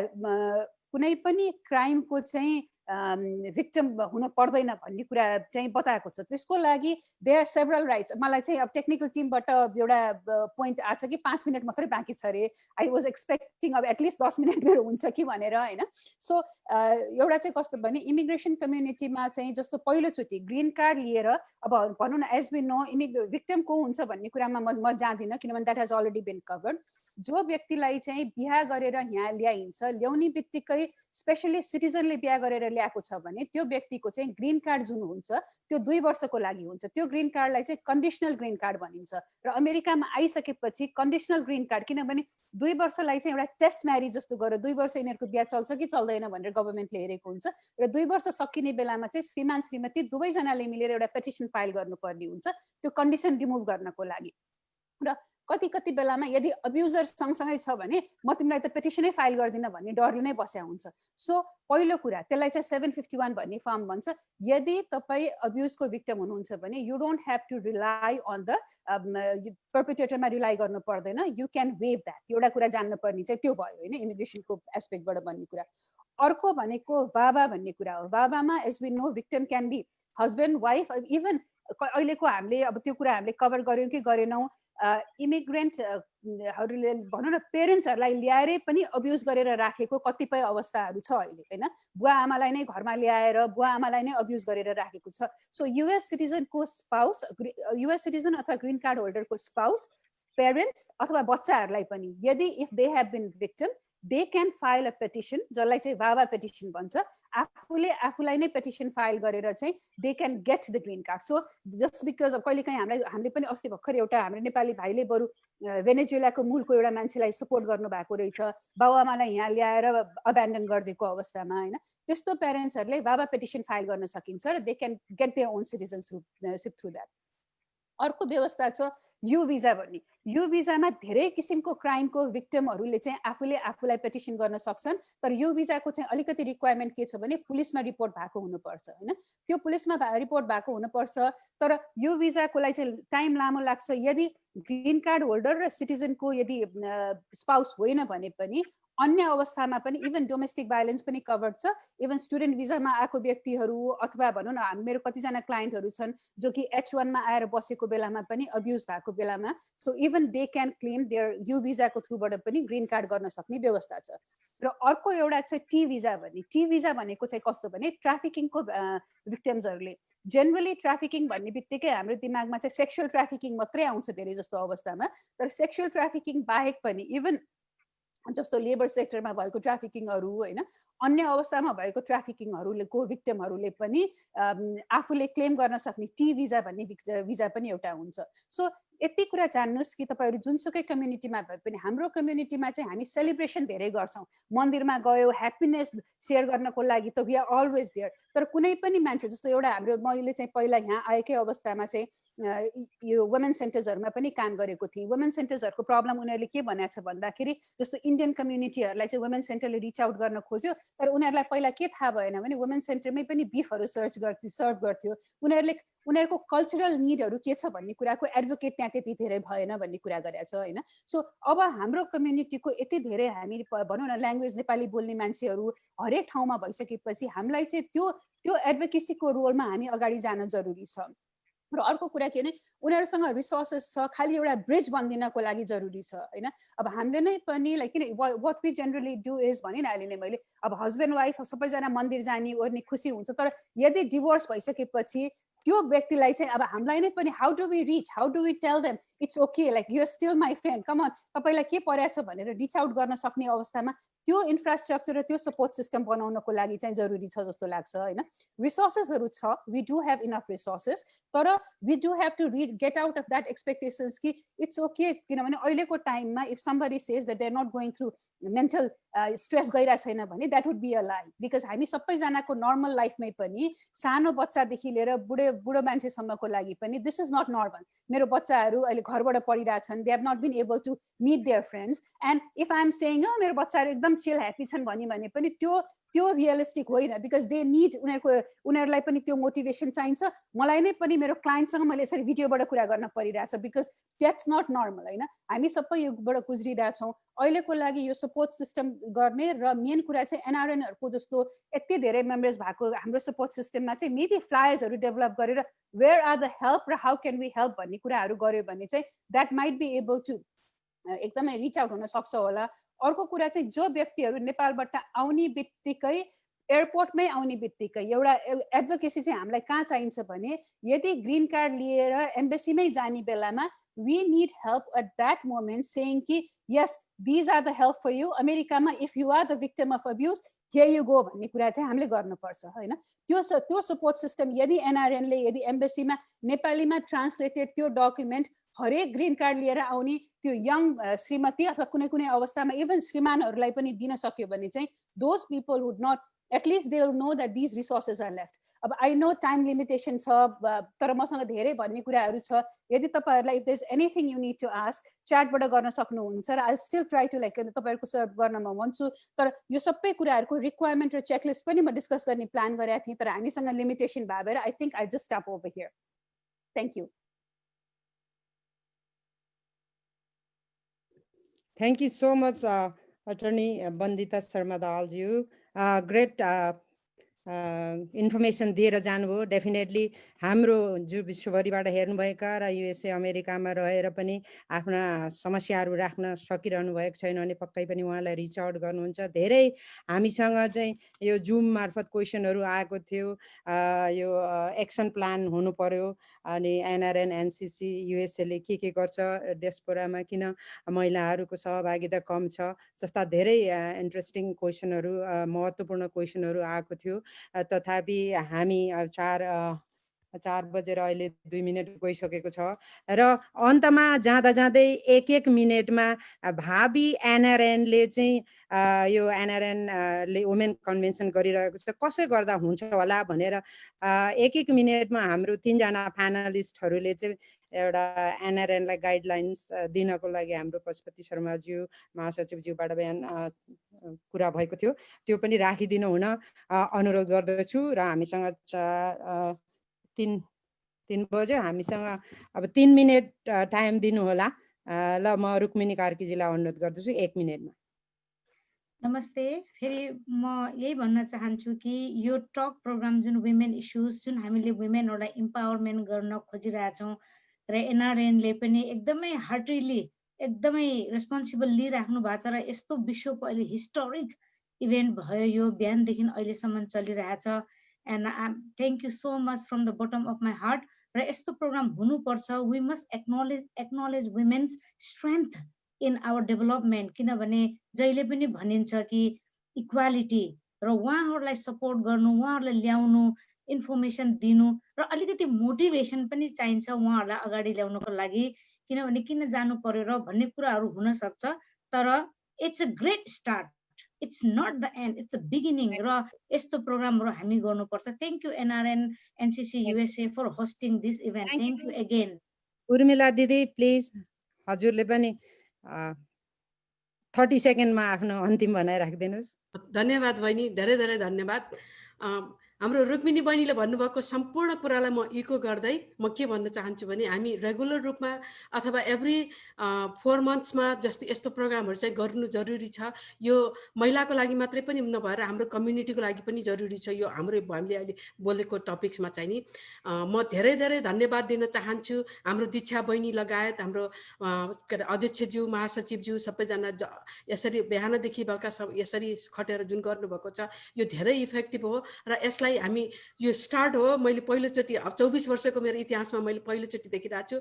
[SPEAKER 9] कुनै पनि क्राइमको चाहिँ भिक्टिम हुन पर्दैन भन्ने कुरा चाहिँ बताएको छ। त्यसको लागि देयर आर सेभरल राइट्स। मलाई चाहिँ अब टेक्निकल टिमबाट एउटा पोइन्ट आछ कि 5 मिनट मात्रै बाँकी छ अरे। आई वाज एक्सपेक्टिङ अब एटलिस्ट 10 मिनट मेरो हुन्छ कि भनेर होइन। सो एउटा चाहिँ कस्तो भने इमिग्रेसन कम्युनिटीमा चाहिँ जस्तो पहिलोचोटि ग्रिन कार्ड लिएर अब भनौँ न एज वी नो भिक्टिम को हुन्छ भन्ने कुरामा म जाँदिनँ किनभने that has already been covered. जो व्यक्तिलाई चाहिँ बिहा गरेर यहाँ ल्याइन्छ ल्याउने बित्तिकै स्पेसली सिटिजनले बिहा गरेर ल्याएको छ भने त्यो व्यक्तिको चाहिँ ग्रिन कार्ड जुन हुन्छ त्यो 2 वर्षको लागि हुन्छ। त्यो ग्रिन कार्डलाई चाहिँ कन्डिसनल ग्रिन कार्ड भनिन्छ र अमेरिकामा आइसकेपछि कन्डिसनल ग्रिन कार्ड किनभने 2 वर्षलाई चाहिँ एउटा टेस्ट म्यारिज जस्तो गरेर 2 वर्ष यिनीहरूको बिहा चल्छ कि चल्दैन भनेर गभर्मेन्टले हेरेको हुन्छ र 2 वर्ष सकिने बेलामा चाहिँ श्रीमान श्रीमती दुवैजनाले मिलेर एउटा पेटिसन फाइल गर्नुपर्ने हुन्छ त्यो कन्डिसन रिमुभ गर्नको लागि। र कति बेलामा यदि अब्युजर सँगसँगै छ भने म तिमीलाई त पेटिसनै फाइल गर्दिनँ भन्ने डरले नै बस्या हुन्छ। सो पहिलो कुरा त्यसलाई चाहिँ 751 भन्ने फर्म भन्छ। यदि तपाईँ अब्युजको भिक्टिम हुनुहुन्छ भने you don't have to rely on the पर्पेट्रेटरमा रिलाइ गर्नु पर्दैन, यु क्यान वेभ द्याट। एउटा कुरा जान्न पर्ने चाहिँ त्यो भयो होइन इमिग्रेसनको एस्पेक्टबाट भन्ने कुरा। अर्को भनेको बाबा भन्ने कुरा हो। बाबामा as we know victim can be husband wife even अहिलेको हामीले अब त्यो कुरा हामीले कभर गऱ्यौँ कि गरेनौँ इमिग्रेन्टहरूले भनौँ न पेरेन्ट्सहरूलाई ल्याएरै पनि अब्युज गरेर राखेको कतिपय अवस्थाहरू छ अहिले होइन। बुवा आमालाई नै घरमा ल्याएर बुवा आमालाई नै अब्युज गरेर राखेको छ। सो युएस सिटिजनको स्पाउस युएस सिटिजन अथवा ग्रिन कार्ड होल्डरको स्पाउस पेरेन्ट्स अथवा बच्चाहरूलाई पनि यदि if they have been victim they can file a petition जसलाई चाहिँ बाबा पेटिसन भन्छ। आफूलाई नै पेटिसन फाइल गरेर चाहिँ they can get the green card. So just because अब कहिलेकाहीँ हामीले पनि अस्ति भर्खर एउटा हाम्रो नेपाली भाइले बरु भेनेजुएलाको मूलको एउटा मान्छेलाई सपोर्ट गर्नु भएको रहेछ बाबुआमालाई यहाँ ल्याएर अब्यान्डन गरिदिएको अवस्थामा होइन। त्यस्तो पेरेन्ट्सहरूले बाबा पेटिसन फाइल गर्न सकिन्छ र they can get their own citizenship through that. अर्को व्यवस्था छ यु भिजा भन्ने। यो भिजामा धेरै किसिमको क्राइमको भिक्टिमहरूले चाहिँ आफूलाई पेटिसन गर्न सक्छन् तर यो भिजाको चाहिँ अलिकति रिक्वायरमेन्ट के छ भने पुलिसमा रिपोर्ट भएको हुनुपर्छ होइन। त्यो पुलिसमा रिपोर्ट भएको हुनुपर्छ तर यो भिजाको लागि चाहिँ टाइम लामो लाग्छ। यदि ग्रिन कार्ड होल्डर र सिटिजनको यदि स्पाउस होइन भने पनि अन्य अवस्थामा पनि इभन डोमेस्टिक भाइलेन्स पनि कभर्ड छ। इभन स्टुडेन्ट भिजामा आएको व्यक्तिहरू अथवा भनौँ न मेरो कतिजना क्लाइन्टहरू छन् जो कि H1मा आएर बसेको बेलामा पनि अब्युज भएको बेलामा so even they can claim their U भिजाको थ्रुबाट पनि ग्रिन कार्ड गर्न सक्ने व्यवस्था छ। र अर्को एउटा चाहिँ टी भिजा भन्ने। टी भिजा भनेको चाहिँ कस्तो भने ट्राफिकिङको भिक्टिम्सहरूले जेनरली ट्राफिकिङ भन्ने बित्तिकै हाम्रो दिमागमा चाहिँ सेक्सुअल ट्राफिकिङ मात्रै आउँछ धेरै जस्तो अवस्थामा। तर सेक्सुअल ट्राफिकिङ बाहेक पनि इभन जस्तो लेबर सेक्टरमा भएको ट्राफिकिङहरू होइन अन्य अवस्थामा भएको ट्राफिकिङहरूको भिक्टिमहरूले पनि आफूले क्लेम गर्न सक्ने टी भिजा भन्ने भिजा पनि एउटा हुन्छ। सो यति कुरा जान्नुहोस् कि तपाईँहरू जुनसुकै कम्युनिटीमा भए पनि हाम्रो कम्युनिटीमा चाहिँ हामी सेलिब्रेसन धेरै गर्छौँ। मन्दिरमा गयो ह्याप्पिनेस सेयर गर्नको लागि त वी आर अलवेज देयर। तर कुनै पनि मान्छे जस्तो एउटा हाम्रो मैले चाहिँ पहिला यहाँ आएकै अवस्थामा चाहिँ यो वुमेन सेन्टर्सहरूमा पनि काम गरेको थिएँ। वुमेन सेन्टर्सहरूको प्रब्लम उनीहरूले के भनेको छ भन्दाखेरि जस्तो इन्डियन कम्युनिटीहरूलाई चाहिँ वुमेन सेन्टरले रिच आउट गर्न खोज्यो, तर उनीहरूलाई पहिला के थाहा भएन भने वुमेन सेन्टरमै पनि बिफहरू सर्भ गर्थ्यो। उनीहरूको कल्चरल निडहरू के छ भन्ने कुराको एडभोकेट त्यहाँ त्यति धेरै भएन भन्ने कुरा गरेको छ होइन। सो अब हाम्रो कम्युनिटीको यति धेरै हामी भनौँ न ल्याङ्ग्वेज नेपाली बोल्ने मान्छेहरू हरेक ठाउँमा भइसकेपछि हामीलाई चाहिँ त्यो एडभोकेसीको रोलमा हामी अगाडि जान जरुरी छ। र अर्को कुरा के भने उनीहरूसँग रिसोर्सेस छ, खालि एउटा ब्रिज बनिदिनको लागि जरुरी छ होइन। अब हामीले नै पनि लाइक किन what we generally do is भने नि अहिले नै मैले अब हस्बेन्ड वाइफ सबैजना मन्दिर जाने ओर्ने खुसी हुन्छ, तर यदि डिभोर्स भइसकेपछि त्यो व्यक्तिलाई चाहिँ अब हामीलाई नै पनि how do we reach, how do we tell them it's okay like you are still my friend, come on तपाईँलाई के परेछ भनेर रिच आउट गर्न सक्ने अवस्थामा त्यो इन्फ्रास्ट्रक्चर र त्यो सपोर्ट सिस्टम बनाउनको लागि चाहिँ जरुरी छ जस्तो लाग्छ होइन। रिसोर्सेसहरू छ, we do have enough resources, तर we do have to get out of that expectations कि इट्स ओके, किनभने अहिलेको टाइममा if somebody says that they are not going through mental stress गइरहेको छैन भने द्याट वुड बी अ लाई, because हामी सबैजनाको नर्मल लाइफमै पनि सानो बच्चादेखि लिएर बुढो मान्छेसम्मको लागि पनि दिस इज नट नर्मल। मेरो बच्चाहरू अहिले घरबाट पढिरहेछन्, they have not been able to meet their friends, and if I am saying मेरो बच्चाहरू एकदम चिल ह्याप्पी छन् भने पनि त्यो रियलिस्टिक होइन, बिकज दे निड उनीहरूलाई पनि त्यो मोटिभेसन चाहिन्छ। मलाई नै पनि मेरो क्लाइन्टसँग मैले यसरी भिडियोबाट कुरा गर्न परिरहेछ बिकज द्याट्स नट नर्मल होइन। हामी सबै योबाट गुज्रिरहेछौँ। अहिलेको लागि यो सपोर्ट सिस्टम गर्ने र मेन कुरा चाहिँ एनआरएनहरूको जस्तो यति धेरै मेम्बर्स भएको हाम्रो सपोर्ट सिस्टममा चाहिँ मेबी फ्लायर्सहरू डेभलप गरेर वेयर आर द हेल्प र हाउ क्यान वी हेल्प भन्ने कुराहरू गर्यो भने चाहिँ that might be able to एकदमै रिच आउट हुन सक्छ होला। अर्को कुरा चाहिँ जो व्यक्तिहरू नेपालबाट आउने बित्तिकै एयरपोर्टमै आउने बित्तिकै एउटा एडभोकेसी चाहिँ हामीलाई कहाँ चाहिन्छ भने यदि ग्रिन कार्ड लिएर एम्बेसीमै जाने बेलामा we need help at that moment saying कि yes these are the help for you, अमेरिकामा if you are the victim of abuse here you go भन्ने कुरा चाहिँ हामीले गर्नुपर्छ होइन। त्यो सपोर्ट सिस्टम यदि एनआरएनले यदि एम्बेसीमा नेपालीमा ट्रान्सलेटेड त्यो डकुमेन्ट हरेक ग्रिन कार्ड लिएर आउने त्यो यङ श्रीमती अथवा कुनै अवस्थामा इभन श्रीमानहरूलाई पनि दिन सक्यो भने चाहिँ those people would not, at least they will know that these resources are left. अब आई नो टाइम लिमिटेसन छ, तर मसँग धेरै भन्ने कुराहरू छ। यदि तपाईँहरूलाई if there is anything you need to ask च्याटबाट गर्न सक्नुहुन्छ र I still try to like तपाईँहरूको सर्भ गर्न म भन्छु। तर यो सबै कुराहरूको रिक्वायरमेन्ट र चेकलिस्ट पनि म डिस्कस गर्ने प्लान गरेका थिएँ, तर हामीसँग लिमिटेसन भएर I think I just stop over here. Thank you.
[SPEAKER 1] Thank you so much, Attorney Bandita Sharma Dalju. Great information दिएर जानुभयो। डेफिनेटली हाम्रो जो विश्वभरिबाट हेर्नुभएका र युएसए अमेरिकामा रहेर पनि आफ्ना समस्याहरू राख्न सकिरहनु भएको छैन भने पक्कै पनि उहाँलाई रिच आउट गर्नुहुन्छ। धेरै हामीसँग चाहिँ यो जुम मार्फत क्वेसनहरू आएको थियो, यो एक्सन प्लान हुनु पर्यो अनि एनआरएन एनसिसी युएसएले के गर्छ डियास्पोरामा, किन महिलाहरूको सहभागिता कम छ जस्ता धेरै इन्ट्रेस्टिङ क्वेसनहरू महत्त्वपूर्ण क्वेसनहरू आएको थियो। तथापि हामी 4 बजेर अहिले 2 मिनट गइसकेको छ र अन्तमा जाँदै 1 मिनटमा भावी एनआरएनले चाहिँ यो एनआरएनले वुमेन कन्भेन्सन गरिरहेको छ, कसै गर्दा हुन्छ होला भनेर 1 मिनटमा हाम्रो 3 जना प्यानलिस्टहरूले चाहिँ एउटा एनआरएनलाई गाइडलाइन्स दिनको लागि हाम्रो पशुपति शर्माज्यू महासचिवज्यूबाट बयान कुरा भएको थियो, त्यो पनि राखिदिनु हुन अनुरोध गर्दछु। र हामीसँग 3 बज्यो, हामीसँग अब 3 मिनट टाइम दिनु होला। ल म रुक्मिनी कार्कीजीलाई अनुरोध गर्दछु 1 मिनटमा।
[SPEAKER 6] नमस्ते। फेरि म यही भन्न चाहन्छु कि यो टक प्रोग्राम जुन वुमेन इस्युज जुन हामीले वुमेनहरूलाई इम्पावरमेन्ट गर्न खोजिरहेछौँ र एनआरएनले पनि एकदमै हार्टली एकदमै रेस्पोन्सिबल लिइराख्नु भएको छ र यस्तो विश्वको अहिले हिस्टोरिक इभेन्ट भयो, यो बिहानदेखि अहिलेसम्म चलिरहेछ। And thank you so much from the bottom of my heart. र यस्तो प्रोग्राम हुनुपर्छ। We must acknowledge women's strength in our development, किनभने जहिले पनि भनिन्छ कि इक्वालिटी र उहाँहरूलाई सपोर्ट गर्नु, उहाँहरूलाई ल्याउनु, इन्फर्मेसन दिनु र अलिकति मोटिभेसन पनि चाहिन्छ उहाँहरूलाई अगाडि ल्याउनको लागि, किनभने किन जानु पर्यो र भन्ने कुराहरू हुन सक्छ। तर it's a great start, it's not the end, it's the beginning. र यस्तो प्रोग्रामहरू हामी गर्नुपर्छ। Thank you NRN NCC USA for hosting this event. Thank you again.
[SPEAKER 1] Urmila दिदी प्लिज हजुरले पनि 30 सेकेन्डमा आफ्नो अन्तिम भनाइ राखिदिनुहोस्।
[SPEAKER 8] धन्यवाद बहिनी, धेरै धेरै धन्यवाद। हाम्रो रुक्मिनी बहिनीले भन्नुभएको सम्पूर्ण कुरालाई म इको गर्दै म के भन्न चाहन्छु भने हामी रेगुलर रूपमा अथवा एभ्री 4 मन्थ्समा जस्तो यस्तो प्रोग्रामहरू चाहिँ गर्नु जरुरी छ। यो महिलाको लागि मात्रै पनि नभएर हाम्रो कम्युनिटीको लागि पनि जरुरी छ। यो हाम्रो हामीले अहिले बोलेको टपिक्समा चाहिँ नि म धेरै धेरै धन्यवाद दिन चाहन्छु। हाम्रो दीक्षा बहिनी लगायत हाम्रो के अरे अध्यक्षज्यू, महासचिवज्यू सबैजना यसरी बिहानदेखि बेलुका यसरी खटेर जुन गर्नुभएको छ यो धेरै इफेक्टिभ हो। र यसलाई हामी यो स्टार्ट हो। मैले पहिलोचोटि 24 वर्षको मेरो इतिहासमा मैले पहिलोचोटि देखिरहेको छु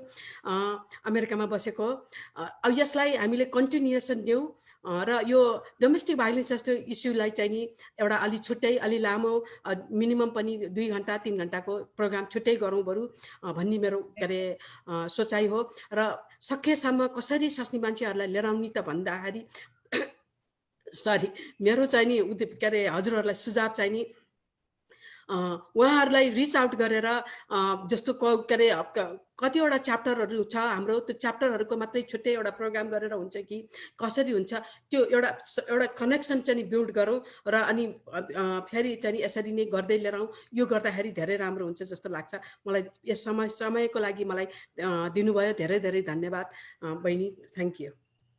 [SPEAKER 8] अमेरिकामा बसेको। अब यसलाई हामीले कन्टिन्युएसन दिउँ र यो डोमेस्टिक भाइलेन्स जस्तो इस्युलाई चाहिँ नि एउटा अलि छुट्टै अलि लामो मिनिमम पनि 2 घन्टा 3 घन्टाको प्रोग्राम छुट्टै गरौँ बरु भन्ने मेरो के अरे सोचाइ हो। र सकेसम्म कसरी सक्ने मान्छेहरूलाई लिएर आउने त भन्दाखेरि सरी मेरो चाहिँ नि के अरे हजुरहरूलाई सुझाव चाहिँ नि उहाँहरूलाई रिच आउट गरेर जस्तो के अरे कतिवटा च्याप्टरहरू छ हाम्रो, त्यो च्याप्टरहरूको मात्रै छुट्टै एउटा प्रोग्राम गरेर हुन्छ कि कसरी हुन्छ त्यो एउटा कनेक्सन चाहिँ बिल्ड गरौँ र अनि फेरि चाहिँ यसरी नै गर्दै लिएर आउँ। यो गर्दाखेरि धेरै राम्रो हुन्छ जस्तो लाग्छ मलाई। यस समयको लागि मलाई दिनुभयो, धेरै धेरै धन्यवाद बहिनी। Thank you.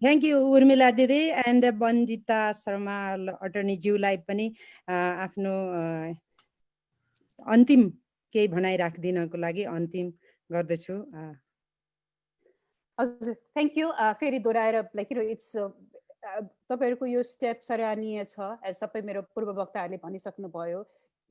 [SPEAKER 1] Thank you Urmila दिदी एन्ड बन्दिता शर्मा अटर्नी ज्यूलाई पनि आफ्नो अन्तिम केही भनाइ राखिदिनको लागि अन्तिम गर्दछु।
[SPEAKER 9] हजुर थ्याङ्क यू। फेरि दोहोऱ्याएर लाइक इट्स तपाईँहरूको यो स्टेप सराहनीय छ। एज सबै मेरो पूर्व वक्ताहरूले भनिसक्नु भयो,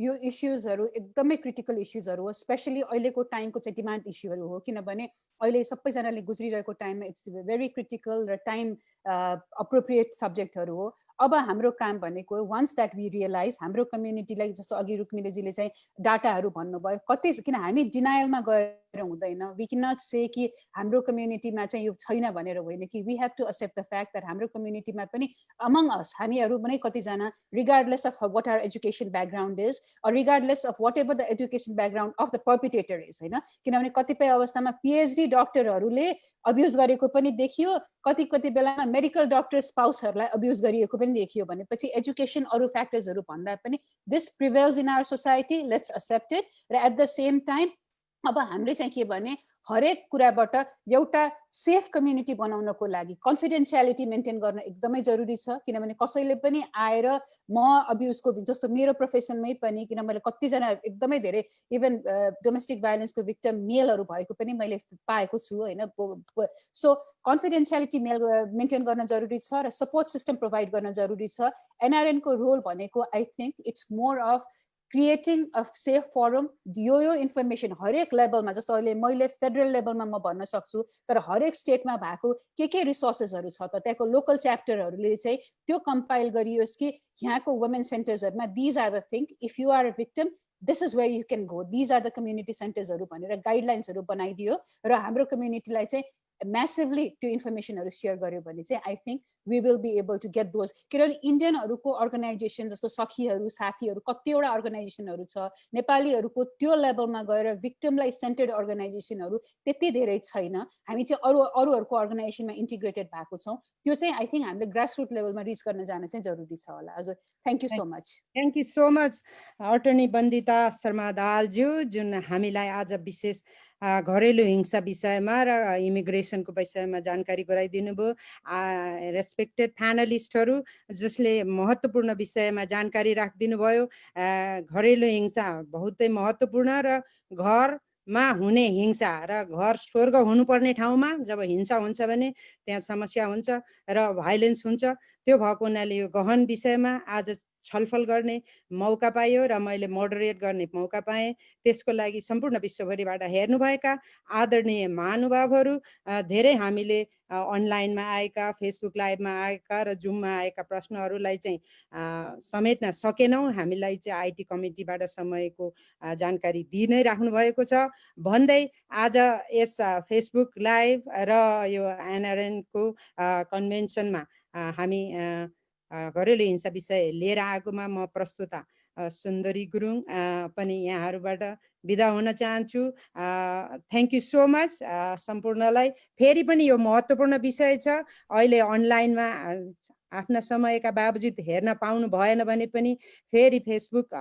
[SPEAKER 9] यो इस्युजहरू एकदमै क्रिटिकल इस्युजहरू हो। स्पेसली अहिलेको टाइमको चाहिँ डिमान्ड इस्युहरू हो, किनभने अहिले सबैजनाले गुज्रिरहेको टाइममा इट्स भेरी क्रिटिकल र टाइम अप्रोप्रिएट सब्जेक्टहरू हो। अब हाम्रो काम भनेको वन्स द्याट वी रियलाइज हाम्रो कम्युनिटीलाई, जस्तो अघि रुक्मिनीजीले चाहिँ डाटाहरू भन्नुभयो, कतै किन हामी डिनायलमा गएर हुँदैन। वी क्यान नट से कि हाम्रो कम्युनिटीमा चाहिँ यो छैन भनेर होइन कि we have to accept the fact that हाम्रो कम्युनिटीमा पनि अमङ अस हामीहरू पनि कतिजना regardless of what our education background is or regardless of whatever the education background of the perpetrator is, हैन। किनभने कतिपय अवस्थामा PhD डक्टरहरूले अब्युज गरेको पनि देखियो, कति बेलामा मेडिकल डक्टर स्पाउसहरूलाई अब्युज गरिएको पनि देखियो। भनेपछि एजुकेसन अरू फ्याक्टर्सहरू भन्दा पनि this prevails in our society, let's accept it. र एट द सेम टाइम अब हामीले चाहिँ के भने हरेक कुराबाट एउटा सेफ कम्युनिटी बनाउनको लागि कन्फिडेन्सियालिटी मेन्टेन गर्न एकदमै जरुरी छ। किनभने कसैले पनि आएर म अब्युजको, जस्तो मेरो प्रोफेसनमै पनि, किन मैले कतिजना एकदमै धेरै इभन डोमेस्टिक भाइलेन्सको भिक्टिम मेलहरू भएको पनि मैले पाएको छु होइन। सो कन्फिडेन्सियालिटी मेन्टेन गर्न जरुरी छ र सपोर्ट सिस्टम प्रोभाइड गर्न जरुरी छ। NRN को रोल भनेको I think it's more of creating a safe forum. यो इन्फर्मेसन हरेक लेभलमा, जस्तो अहिले मैले फेडरल लेभलमा म भन्न सक्छु, तर हरेक स्टेटमा भएको के रिसोर्सेसहरू छ त त्यहाँको लोकल च्याप्टरहरूले चाहिँ त्यो कम्पाइल गरियोस् कि यहाँको वुमेन सेन्टर्सहरूमा these are the thing, if you are a victim this is where you can go, these are the community सेन्टर्सहरू भनेर गाइडलाइन्सहरू बनाइदियो र हाम्रो कम्युनिटीलाई चाहिँ म्यासिभली त्यो इन्फर्मेसनहरू सेयर गर्यो भने चाहिँ I think we will be able to get those. किनभने इन्डियनहरूको अर्गनाइजेसन जस्तो सखीहरू, साथीहरू, कतिवटा अर्गनाइजेसनहरू छ, नेपालीहरूको त्यो लेभलमा गएर भिक्टिमलाई सेन्टर्ड अर्गनाइजेसनहरू त्यति धेरै छैन। हामी चाहिँ अरूहरूको अर्गनाइजेसनमा इन्टिग्रेटेड भएको छौँ। त्यो चाहिँ आई थिङ्क हामीले ग्रासरुट लेभलमा रिच गर्न जान चाहिँ जरुरी छ होला। हजुर thank you so much.
[SPEAKER 1] Thank you so much attorney Bandita Sharma दाहालज्यू, जुन हामीलाई आज विशेष घरेलु हिंसा विषयमा र इमिग्रेसनको विषयमा जानकारी गराइदिनु भयो। रेस्पेक्टेड प्यानलिस्टहरू जसले महत्त्वपूर्ण विषयमा जानकारी राखिदिनु भयो। घरेलु हिंसा बहुतै महत्त्वपूर्ण र घरमा हुने हिंसा र घर स्वर्ग हुनुपर्ने ठाउँमा जब हिंसा हुन्छ भने त्यहाँ समस्या हुन्छ र भाइलेन्स हुन्छ। त्यो भएको हुनाले यो गहन विषयमा आज छलफल गर्ने मौका पाइयो र मैले मोडरेट गर्ने मौका पाएँ। त्यसको लागि सम्पूर्ण विश्वभरिबाट हेर्नुभएका आदरणीय महानुभावहरू, धेरै हामीले अनलाइनमा आएका, फेसबुक लाइभमा आएका र जुममा आएका प्रश्नहरूलाई चाहिँ समेट्न सकेनौँ। हामीलाई चाहिँ आइटी कमिटीबाट समयको जानकारी दिइ नै राख्नु भएको छ भन्दै आज यस फेसबुक लाइभ र यो एनआरएनको कन्भेन्सनमा हामी घरेलु हिंसा विषय लिएर आएकोमा म प्रस्तुता सुन्दरी गुरुङ पनि यहाँहरूबाट बिदा हुन चाहन्छु। थ्याङ्क यू सो मच सम्पूर्णलाई। फेरि पनि यो महत्त्वपूर्ण विषय छ। अहिले अनलाइनमा आफ्ना समयका बावजुद हेर्न पाउनु भएन भने पनि फेरि फेसबुक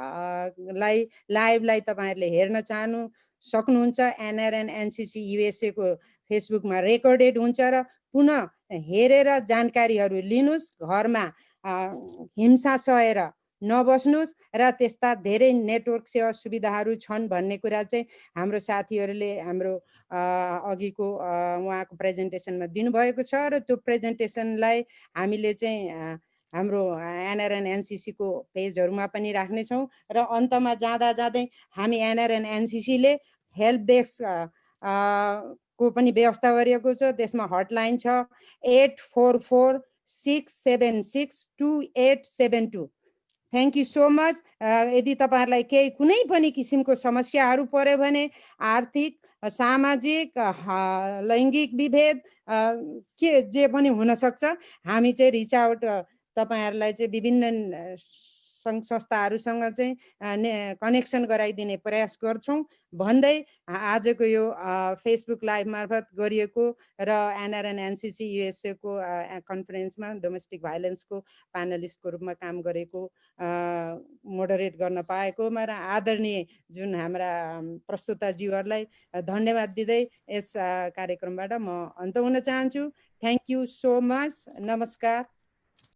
[SPEAKER 1] लाइभलाई तपाईँहरूले हेर्न चाहनु सक्नुहुन्छ। एनआरएन एनसीसी युएसए को फेसबुकमा रेकर्डेड हुन्छ र पुनः हेरेर जानकारीहरू लिनुहोस्। घरमा हिंसा सहेर नबस्नुहोस् र त्यस्ता धेरै नेटवर्क सेवा सुविधाहरू छन् भन्ने कुरा चाहिँ हाम्रो साथीहरूले हाम्रो अघिको उहाँको प्रेजेन्टेसनमा दिनुभएको छ र त्यो प्रेजेन्टेसनलाई हामीले चाहिँ हाम्रो एनआरएन एनसीसीको पेजहरूमा पनि राख्नेछौँ। र अन्तमा जाँदै हामी एनआरएन एनसीसीले हेल्प डेस्क को पनि व्यवस्था गरिएको छ। त्यसमा हटलाइन छ 8446762872। Thank you so much. यदि तपाईँहरूलाई केही कुनै पनि किसिमको समस्याहरू पर्यो भने आर्थिक, सामाजिक, लैङ्गिक विभेद के जे पनि हुनसक्छ, हामी चाहिँ रिच आउट तपाईँहरूलाई चाहिँ विभिन्न सङ्घ संस्थाहरूसँग चाहिँ कनेक्सन गराइदिने प्रयास गर्छौँ भन्दै आजको यो फेसबुक लाइभ मार्फत गरिएको र एनआरएन एनसीसी युएसए को कन्फरेन्समा डोमेस्टिक भाइलेन्सको प्यानलिस्टको रूपमा काम गरेको मोडरेट गर्न पाएकोमा र आदरणीय जुन हाम्रा प्रस्तुताज्यूहरूलाई धन्यवाद दिँदै यस कार्यक्रमबाट म अन्त हुन चाहन्छु। Thank you so much. नमस्कार।